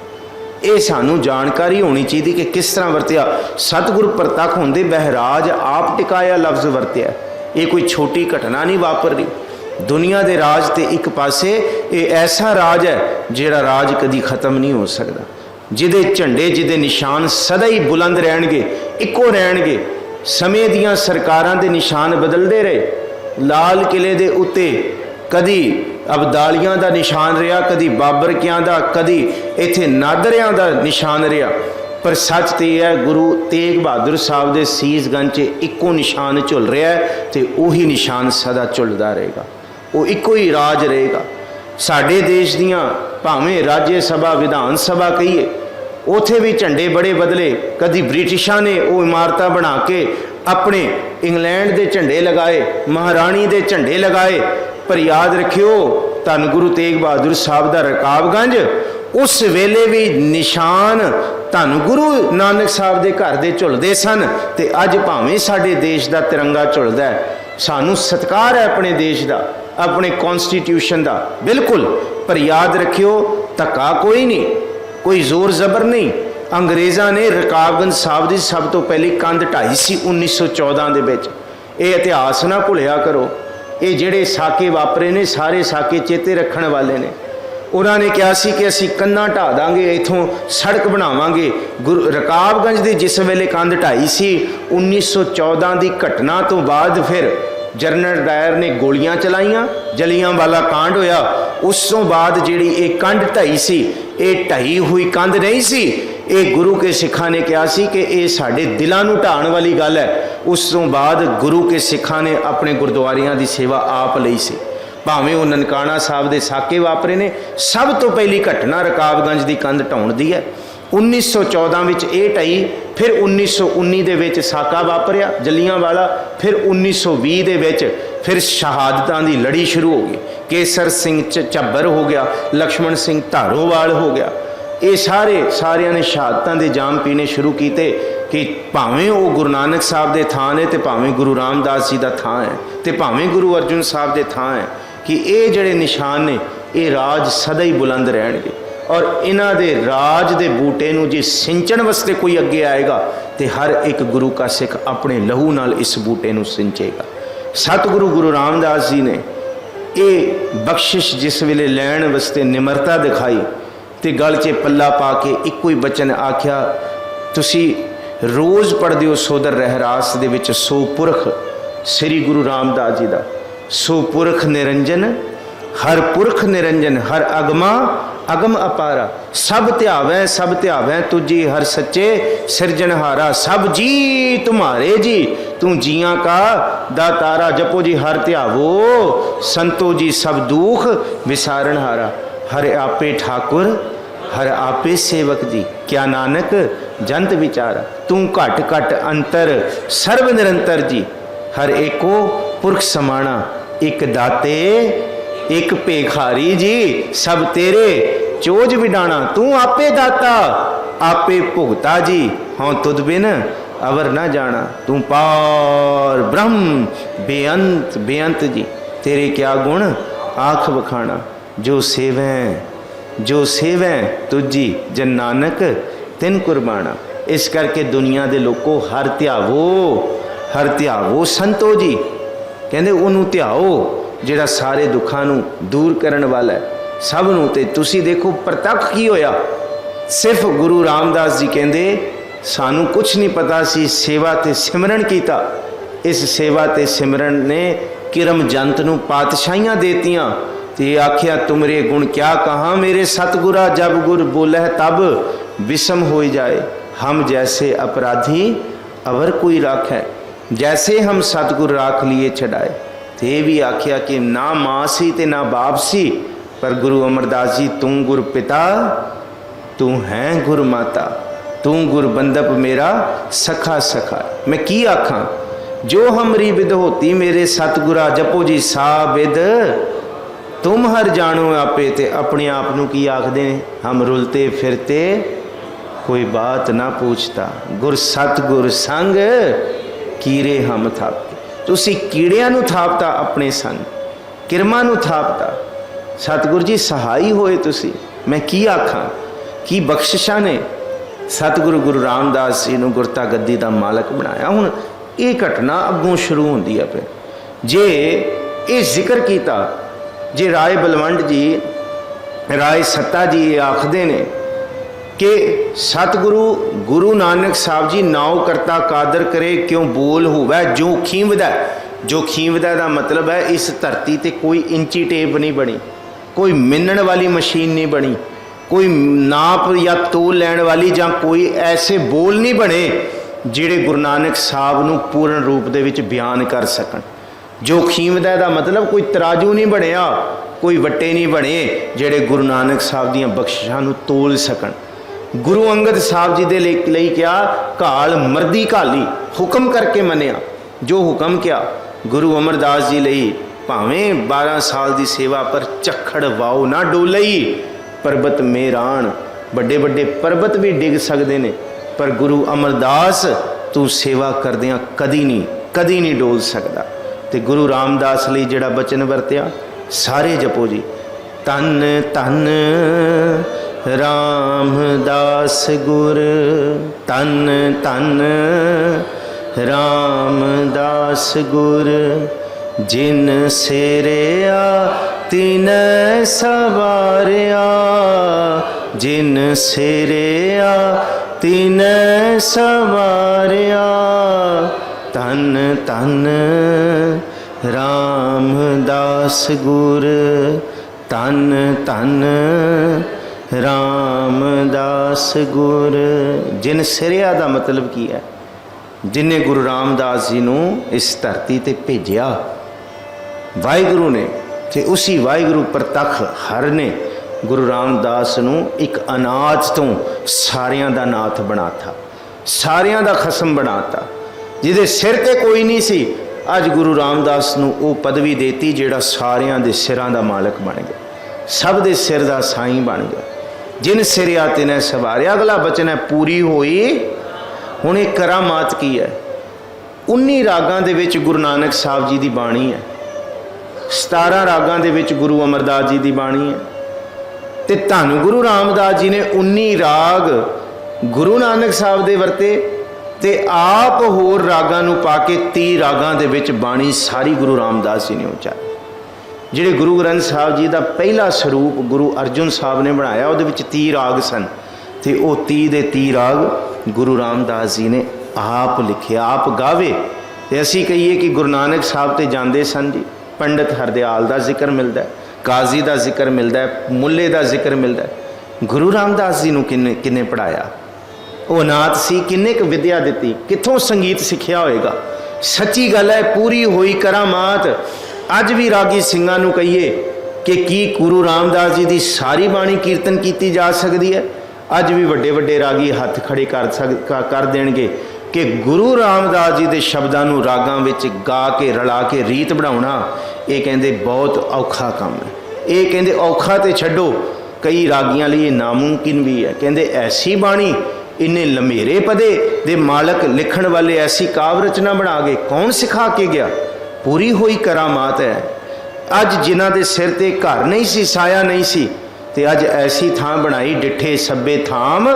ये सानू जानकारी होनी चाहिए कि किस तरह वरत्या। सतगुरु प्रतख होंदे बहराज आप टिकाया लफ्ज़ वरत्या, ये कोई छोटी घटना नहीं वापर रही। दुनिया के राज ते एक पासे ये ऐसा राज है जिहड़ा राज कदी खत्म नहीं हो सकता, जिहदे झंडे जिहदे निशान सदा ही बुलंद रहणगे, इक्को रहणगे। समय दियां सरकारां दे निशान बदलते रहे। लाल किले दे उत्ते कदी अबदालियां दा निशान रहा, कदी बाबरकियां दा, कदी इत्थे नादरियां दा निशान रहा, पर सच तो यह है गुरु तेग बहादुर साहब के सीसगंज च इक्को निशान झुल रहा है तो उही निशान सदा झुलदा रहेगा, वो इक्को ही राज रहेगा। साडे देश दियां भावें राज्य सभा विधान सभा कहीए उथे भी झंडे बड़े बदले, कदी ब्रिटिशां ने वो इमारतां बना के अपने इंग्लैंड के झंडे लगाए, महाराणी के झंडे लगाए, पर याद रखियो धन गुरु तेग बहादुर साहब का रकाबगंज उस वेले भी निशान धन गुरु नानक साहब के घर दे झुलदे सन, ते अज भावें साडे देश का तिरंगा झुलदा है। सानू सत्कार है अपने देश का, अपने कॉन्स्टिट्यूशन का, बिल्कुल, पर याद रखियो धक्का कोई नहीं, कोई जोर जबर नहीं। अंग्रेज़ों ने रकाबगंज साहब की सब तो पहली कंध ढाई सी 1914 दे विच। ये इतिहास ना भुलिया करो, ये जिहड़े साके वापरे ने सारे साके चेते रखने वाले ने। उन्होंने कहा सी कि असीं कंधां ढा दांगे, इथों सड़क बनावांगे। गुरु रकाबगंज की जिस वेले कंध ढाई सी 1914 की घटना तो बाद फिर जनरल डायर ने गोलियां चलाइयां, जलियांवाला कांड होया। उस तो बाद जिहड़ी ये कंध ढाई सी, ये ढाई हुई कंध नहीं सी, ये गुरु के सिखा ने कहा सी कि ये साडे दिलों नूं ढाण वाली गल है। उस तो बाद गुरु के सिखा ने अपने गुरुद्वारियां की सेवा आप लई सी, भावें वो ननकाना साहब के साके वापरे ने। सब तो पहली घटना रकाबगंज की कंध ढाउण दी है। 1914 विच ये ढाई, फिर 1919 दे विच साका वापरिया जलियांवाला, फिर 1920 दे विच फिर शहादतां की लड़ी शुरू हो गई। केसर सिंह झब्बर हो गया, लक्ष्मण सिंह धारोवाल हो गया। ये सारिया ने शहादतां दे जाम पीने शुरू किए कि भावें वो गुरु नानक साहब के थां ने, तो भावें गुरु रामदास जी का थां है, तो भावें गुरु अर्जुन साहब के थां है, कि ये जड़े निशान ने ये राज सदा ही बुलंद रहणगे। और इन्हां दे राज दे बूटे नूं जे सिंचण वास्ते कोई अगे आएगा तो हर एक गुरु का सिख अपने लहू नाल इस बूटे नूं सिंचेगा। सतगुरु गुरु रामदास जी ने ये बख्शिश जिस वेले लैण वास्ते निमरता दिखाई तो गल च पल्ला पा के इक्को ही बचन आख्या, तुसी रोज़ पढ़दे हो सोदर रहरास दे विच सो पुरख श्री गुरु रामदास जी का, सो पुरख निरंजन हर पुरख निरंजन हर अगमा अगम अपारा, सब ध्यावै तुझी हर सच्चे सिरजनहारा, सब जी तुम्हारे जी तू जियां का दातारा। जपो जी हर ध्यावो संतो जी सब दुख विसारणहारा, हर आपे ठाकुर हर आपे सेवक जी, क्या नानक जंत विचारा। तू घट घट अंतर सर्व निरंतर जी, हर एको पुरख समाना, एक दाते एक भेखारी जी, सब तेरे चोज विडाना। तू आपे दाता आपे भुगता जी, हाँ तुद बिन अवर ना जाना। तू पार ब्रह्म बेअंत बेअंत जी, तेरे क्या गुण आख बखाना। जो सेवें तुझी जन नानक तिन कुर्बाना। इस करके दुनिया के लोगों हर ध्यावो संतो जी, कहते उन्होंने ध्याओ जिहड़ा सारे दुखों नूं दूर करन वाला है सब नूं। ते तुसी देखो प्रतख की होया, सिर्फ गुरु रामदास जी कहते सानू कुछ नहीं पता सी, सेवा ते सिमरन कीता। इस सेवा ते सिमरन ने किरम जंत नू पातशाहियां देतियां ते आख्या तुमरे गुण क्या कहा मेरे सतगुरा, जब गुर बोले तब विषम हो जाए। हम जैसे अपराधी अवर कोई राखै, जैसे हम सतगुर राख लिए छड़ाए। ते भी आख्या कि ना माँ सी ते ना बाप सी, पर गुरु अमरदास जी तू गुर पिता, तू है गुर माता, तू गुर बंदप मेरा सखा सखा। मैं की आखां, जो हमरी विद होती मेरे सतगुरा, जपो जी सा विद तुम हर जानो आपे। ते अपने आप नू की आखदे ने, हम रुलते फिरते कोई बात ना पूछता, गुर सतगुर संग कीड़े हम थापते। तुसी कीड़ियां नू थापता अपने संग, किरमां नू थापता। सतगुर जी सहाई होए तुसी, मैं की आखां, की बख्शिशां ने सतगुरु गुरु रामदास जी नू गुरता गद्दी दा मालक बनाया। हुण ये घटना अगों शुरू होंदी है। फिर जे ये जिक्र किया, जे राय बलवंत जी, राय सत्ता जी ये आखदे ने कि सतगुरु गुरु नानक साहब जी नाव करता कादर करे, क्यों बोल होवै जो खींवदा। जो खींवदा दा मतलब है इस धरती ते कोई इंची टेप नहीं बनी, कोई मिनण वाली मशीन नहीं बनी, कोई नाप या तोल लैण वाली जां कोई ऐसे बोल नहीं बने जिहड़े गुरु नानक साहब नूं पूर्ण रूप दे विच बयान कर सकन। जो खींवदा दा मतलब कोई तराजू नहीं बनिया, कोई वट्टे नहीं बने जिहड़े गुरु नानक साहब दीआं बख्शिशां नूं तोल सकन। गुरु अंगद साहब जी दे लई क्या घाल मरदी घाली, हुक्म करके मनिया। जो हुक्म क्या गुरु अमरदास जी लई, भावें 12 साल की सेवा पर झक्खड़ वाओ ना डोलई, पर्बत मेरान, बड़े बड़े पर्बत भी डिग सकते ने, पर गुरु अमरदास तू सेवा करदियां कदी नहीं डोल सकता। तो गुरु रामदास लई जिहड़ा बचन वरत्या, सारे जपो जी, तन तन रामदास गुर, तन तन रामदास गुर, जिन सेरिया तिन सवारिया, जिन सेरिया तिन सवारिया, तन तन रामदास गुर, तन तन रामदास गुर। जिन सिरिया का मतलब की है, जिन्हें गुरु रामदास जी नूं इस धरती ते भेजिया वाहिगुरु ने, ते उसी वाहिगुरु प्रतख हर ने गुरु रामदास नूं एक अनाथ तो सारियां दा नाथ बनाता, सारियां दा खसम बनाता। जिहदे सिर ते कोई नहीं सी, अज गुरु रामदास नूं वो पदवी देती जिहड़ा सारियां दे सिरां दा मालक बन गया, सब दे सिर दा साईं बन गया। जिन सिरिया तिने सवारिया, अगला बचन है पूरी होई। हुण एक करामात की है, 19 रागां दे विच गुरु नानक साहब जी दी बाणी है, 17 रागां दे विच गुरु अमरदास जी दी बाणी है, ते धन गुरु रामदास जी ने 19 राग गुरु नानक साहब दे वरते, ते आप होर रागां नूं पा के 30 रागां दे विच बाणी सारी गुरु रामदास जी ने उचारी। जिहड़े गुरु ग्रंथ साहब जी का पहला स्वरूप गुरु अर्जुन साहब ने बनाया, उहदे विच 30 राग सन, ते वो 30 दे 30 राग गुरु रामदास जी ने आप लिखे, आप गावे। ते असीं कहिए कि गुरु नानक साहब ते जांदे सन जी, पंडित हरदयाल का जिक्र मिलता है, काजी का जिक्र मिलता है, मुल्ले का जिक्र मिलता है। गुरु रामदास जी नूं किन्ने पढ़ाया? वो अनाथ सी, किन्ने क विद्या दिती, कित्थों संगीत सिखिया होएगा? सच्ची गल है, पूरी होई करामात। अज भी रागी सिंगां नूं कहिए कि की गुरु रामदास जी की सारी बाणी कीर्तन की जा सकती है? अज भी वड्डे वड्डे रागी हथ खड़े कर देणगे कि गुरु रामदास जी के शब्दां नूं रागां विच गा के रला के रीत बनाउणा, ये कहंदे बहुत औखा काम है। ये कहंदे औखा ते छड्डो, कई रागियां लिए नामुमकिन भी है। कहंदे ऐसी बाणी इन्ने लमेरे पदे दे मालक लिखण वाले ऐसी काव्य रचना बना गए, कौन सिखा के गया? पूरी हुई करामात है। अज जिन्हां दे सिर ते घर नहीं सी, साया नहीं सी, ते अज ऐसी थां बनाई डिठे सब्बे थाम,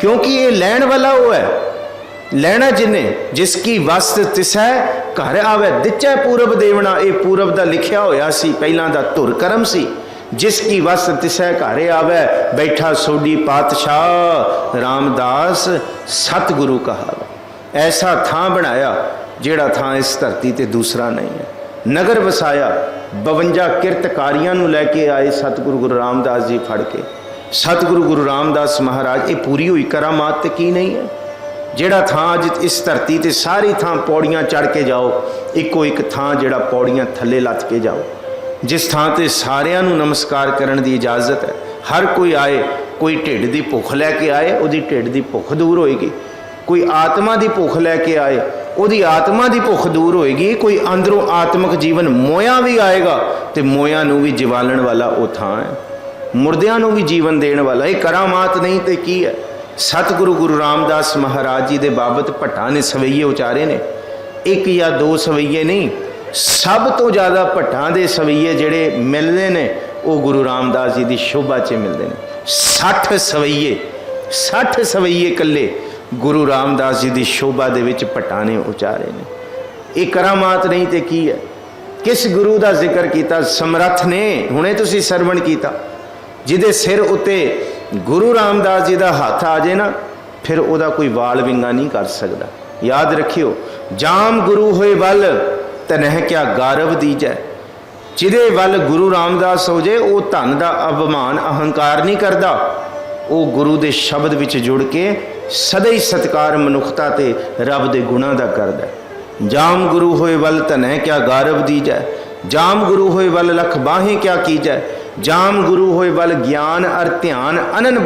क्योंकि ये लैण वाला वो है, लैना जिन्हें, जिसकी वस्त तिसै घर आवे, दिचै पूरब देवना। ये पूरब दा लिखिया होया सी, पहलां दा धुर करम सी, जिसकी वस तिसै घरे आवे, बैठा सोडी पातशाह, रामदास सतगुरु कहावे। ऐसा थां बनाया जिहड़ा थां इस धरती ते दूसरा नहीं है। नगर वसाया, 52 किरतकारियां नूं लैके आए सतगुरु गुरु रामदास जी फड़ के। सतगुरु गुरु रामदास महाराज, ये पूरी हुई करामात ते की नहीं है? जिहड़ा थां अज इस धरती ते सारी थां पौड़ियां चढ़ के जाओ, इको एक थां जिहड़ा पौड़ियां थल्ले लथ के जाओ, जिस थां ते सारियां नूं नमस्कार करन दी इजाजत है। हर कोई आए, कोई ढिड दी भुख लैके आए, उहदी ढिड दी भुख दूर होएगी। कोई आत्मा की भुख लैके आए, उहदी आत्मा की भुख दूर होएगी। कोई अंदरों आत्मक जीवन मोया भी आएगा, तो मोया नूं भी जिवालण वाला वो थां है, मुर्दियां नूं भी जीवन देने वाला। ये करामात नहीं तो की है? सतगुरु गुरु रामदास महाराज जी के बाबत भट्टां ने सवैये उचारे ने, एक या दो सवैये नहीं, सब तो ज़्यादा भट्टां दे सवैये जिहड़े मिलते हैं वो गुरु रामदास जी की शोभा च मिलते हैं। 60 सवैये कल्ले गुरु रामदास जी की शोभा दे विच भट्टां ने उचारे ने। ये करामात नहीं तो की है? किस गुरु का जिक्र किया? समर्थ ने, हुणे तुसीं सरवण किया, जिहदे सिर उत्ते गुरु रामदास जी का हथ आ जाए ना, फिर वह कोई वाल विंगा नहीं कर सकता। याद रखियो, जाम गुरु होए वल तनह क्या गारव दीजै। जिहदे वल गुरु रामदास हो जाए, वो धन का अभिमान अहंकार नहीं करता, वो गुरु के शब्द विच जुड़ के सदा ही सत्कार मनुखता ते रब के गुणों का करदा। जाम गुरु होए वल तनह क्या गारव दीजै, जाम गुरु होए वल लख बाहें क्या कीजै, जाम गुरु होए वल ज्ञान अर ध्यान अनन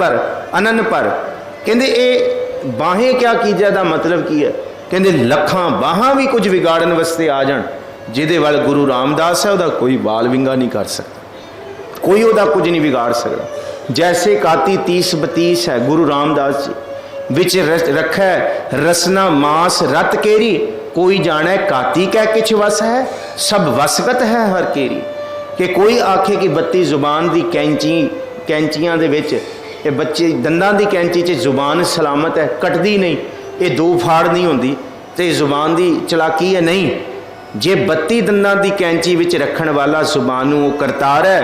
पर। कहते ये बाहें क्या कीजै का मतलब की है? कहते लखां बाहां भी कुछ बिगाड़न वास्ते आ जान, जिहदे वल गुरु रामदास है, वह कोई बाल विंगा नहीं कर सकता, कोई वह कुछ नहीं बिगाड़ सकता। जैसे काती 30-32 है गुरु रामदास जी, विच रखै रसना मास रत केरी, कोई जाने काती कह किछ वस है, सब वसगत है हर केरी। कि कोई आखे कि 32 जुबान की कैंचियां दे विच, ये बच्चे दंदां की कैंची च जुबान सलामत है, कटदी नहीं, ये दो फाड़ नहीं होंदी, तो जुबान की चलाकी है नहीं। जे 32 दंदां की कैंची विच रखण वाला जुबान वो करतार है,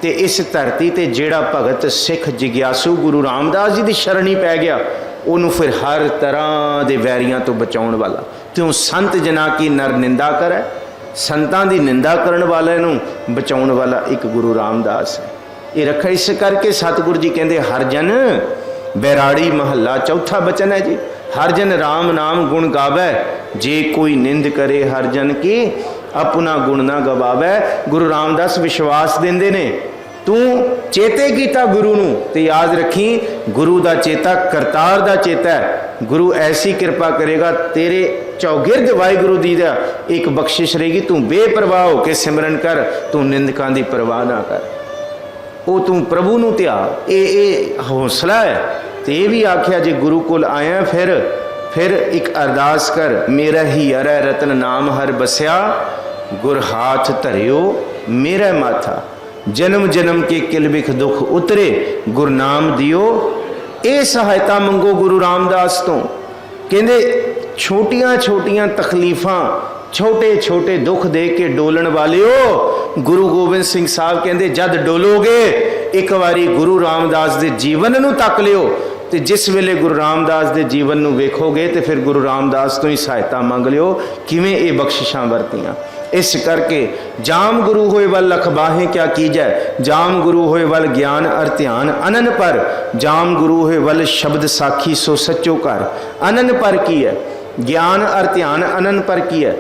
तो इस धरती ते जेड़ा भगत सिख जिग्यासू गुरु रामदास जी की शरणी पै गया, उन्होंने फिर हर तरह के वैरियां तो बचाने वाला। क्यों? संत जना की नर निंदा करे, संतां की निंदा करने वाले नूं बचाने वाला एक गुरु रामदास है। ये रखा इस करके सतगुरु जी कहते हर जन बैराड़ी महला चौथा बचन है जी, हर जन राम नाम गुण गावे, जे कोई निंद करे हर जन की अपना गुण ना गवावे। गुरु रामदास विश्वास देंदे ने, तू चेते कीता गुरु नूं ते याद रखी, गुरु का चेता करतार का चेता है। गुरु ऐसी कृपा करेगा, तेरे चौगिरद वाहिगुरु दी दा एक बख्शिश रहेगी, तू बेपरवाह होकर सिमरन कर, तू निंदकां दी परवाह ना कर, वो तू प्रभु नूं ध्या। ये हौसला है। तो ये भी आख्या जे गुरु कोल आया फिर एक अरदास कर, मेरा ही अरै रतन नाम हर बसया, गुर हाथ धरियो मेरा माथा, जन्म जन्म के किल बिख दुख उतरे, गुरनाम दियो ये सहायता मंगो गुरु रामदास तो। कहते छोटियां छोटियां तकलीफां, छोटे छोटे दुख दे के डोलन वाले हो। गुरु गोबिंद सिंह साहब कहते जद डोलोगे एक बारी गुरु रामदास के जीवन नूं तक लियो, तो जिस वेले गुरु रामदास के जीवन नूं वेखोगे तो फिर गुरु रामदास तो ही सहायता मंग लियो, किवें ये बख्शिशां वरतियां। इस करके जाम गुरु होए वल लख बाहें क्या कीजै, जाम गुरु होए वल ज्ञान अर ध्यान अनन पर, जाम गुरु होए वल शब्द साखी सो सच्चो कर। अनन पर की है? ज्ञान अर ध्यान अनन पर की है?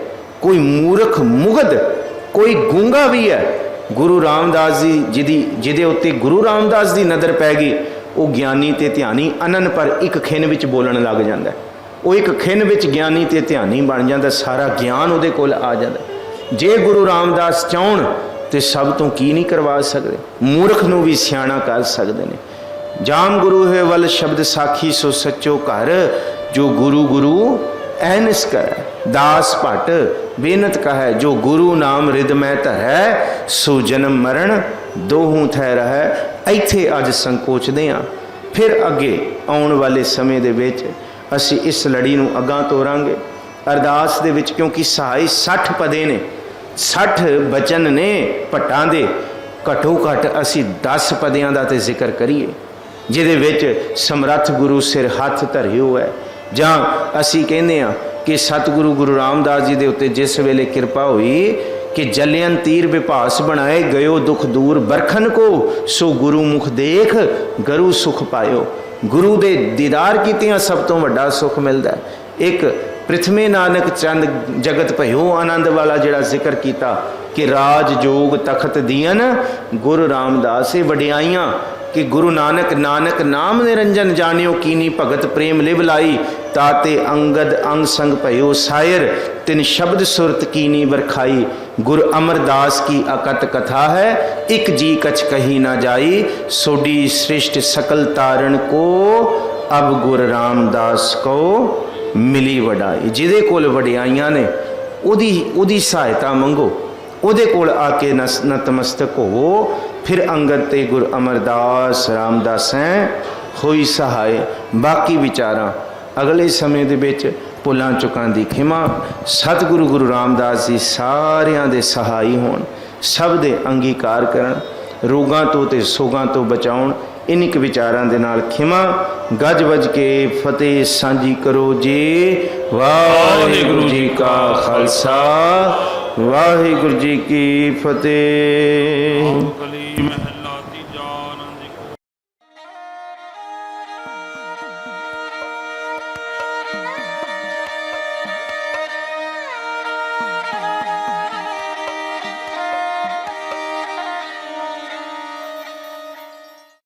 कोई मूर्ख मुगध, कोई गूंगा भी है, गुरु रामदास जी जिहदे उत्ते गुरु रामदास की नज़र पै गई, वो ज्ञानी ते ध्यानी अनन पर एक खिन विच बोलण लग जाता है। वो एक खिन विच ज्ञानी ते ध्यानी बन जाता, सारा ज्ञान उहदे कोल आ जाता। जे गुरु रामदास चाहण तो सब तो की नहीं करवा सकते, मूर्ख नूं भी सियाणा कर सकते हैं। जाम गुरु है वल शब्द साखी सो सच्चो घर, जो गुरु गुरु ऐनस कर। दास भट बेनत कहे, जो गुरु नाम रिद मैं धरै, सो जन्म मरण दोहूं थै रहै। इत्थे अज संकोचदे हां, फिर अगे आउण वाले समय दे विच असीं इस लड़ी नूं अगां तोरांगे। अरदास दे विच क्योंकि सहाय 60 पदे ने, 60 बचन ने भट्टां दे, ਘੱਟੋ ਘੱਟ ਅਸੀਂ 10 ਪਦਿਆਂ ਦਾ ਤੇ ਜ਼ਿਕਰ ਕਰੀਏ ਜਿਹਦੇ ਵਿੱਚ ਸਮਰੱਥ ਗੁਰੂ ਸਿਰ ਹੱਥ ਧਰਿਓ ਹੈ। ਜਾਂ ਅਸੀਂ ਕਹਿੰਦੇ ਹਾਂ ਕਿ ਸਤਿਗੁਰੂ ਗੁਰੂ ਰਾਮਦਾਸ ਜੀ ਦੇ ਉੱਤੇ ਜਿਸ ਵੇਲੇ ਕਿਰਪਾ ਹੋਈ कि जलियन तीर विभास बनाए गयो दुख दूर बरखन को सो गुरु मुख देख गरु सुख पायो। गुरु दे दीदार कीतियां सब तो वड्डा सुख मिलता है। एक पृथ्वी नानक चंद जगत भयो आनंद वाला जिहड़ा जिक्र किया कि राज जोग तखत दियन गुरु रामदास वडियाइयां कि गुरु नानक नानक नाम निरंजन जानियो कीनी भगत प्रेम लिव लाई ताते अंगद अंग संग भयो सायर तिन शब्द सुरत कीनी बरखाई। गुरु अमरदास की अकत कथा है एक जी कछ कही ना जाई सोडी सृष्ट सकल तारण को अब गुरु रामदास को मिली वडाई। जिदे कोल वडियाइयां ने उदी सहायता मंगो उहदे कोल आके नतमस्तक होवो। फिर अंगद ते गुरु अमरदास रामदास होई सहाय। बाकी विचारां अगले समय दे विच भुलां चुकां दी खिमा सतगुरु गुरु रामदास जी सारियां दे सहाई होण सब दे अंगीकार करन रोगां तो ते सोगां तो बचाउण। इन्हीं के विचारां दे नाल खिमा गज वज के फतेह सांझी करो जी। वाहिगुरु जी का खालसा वाहिगुरु जी की फतेह।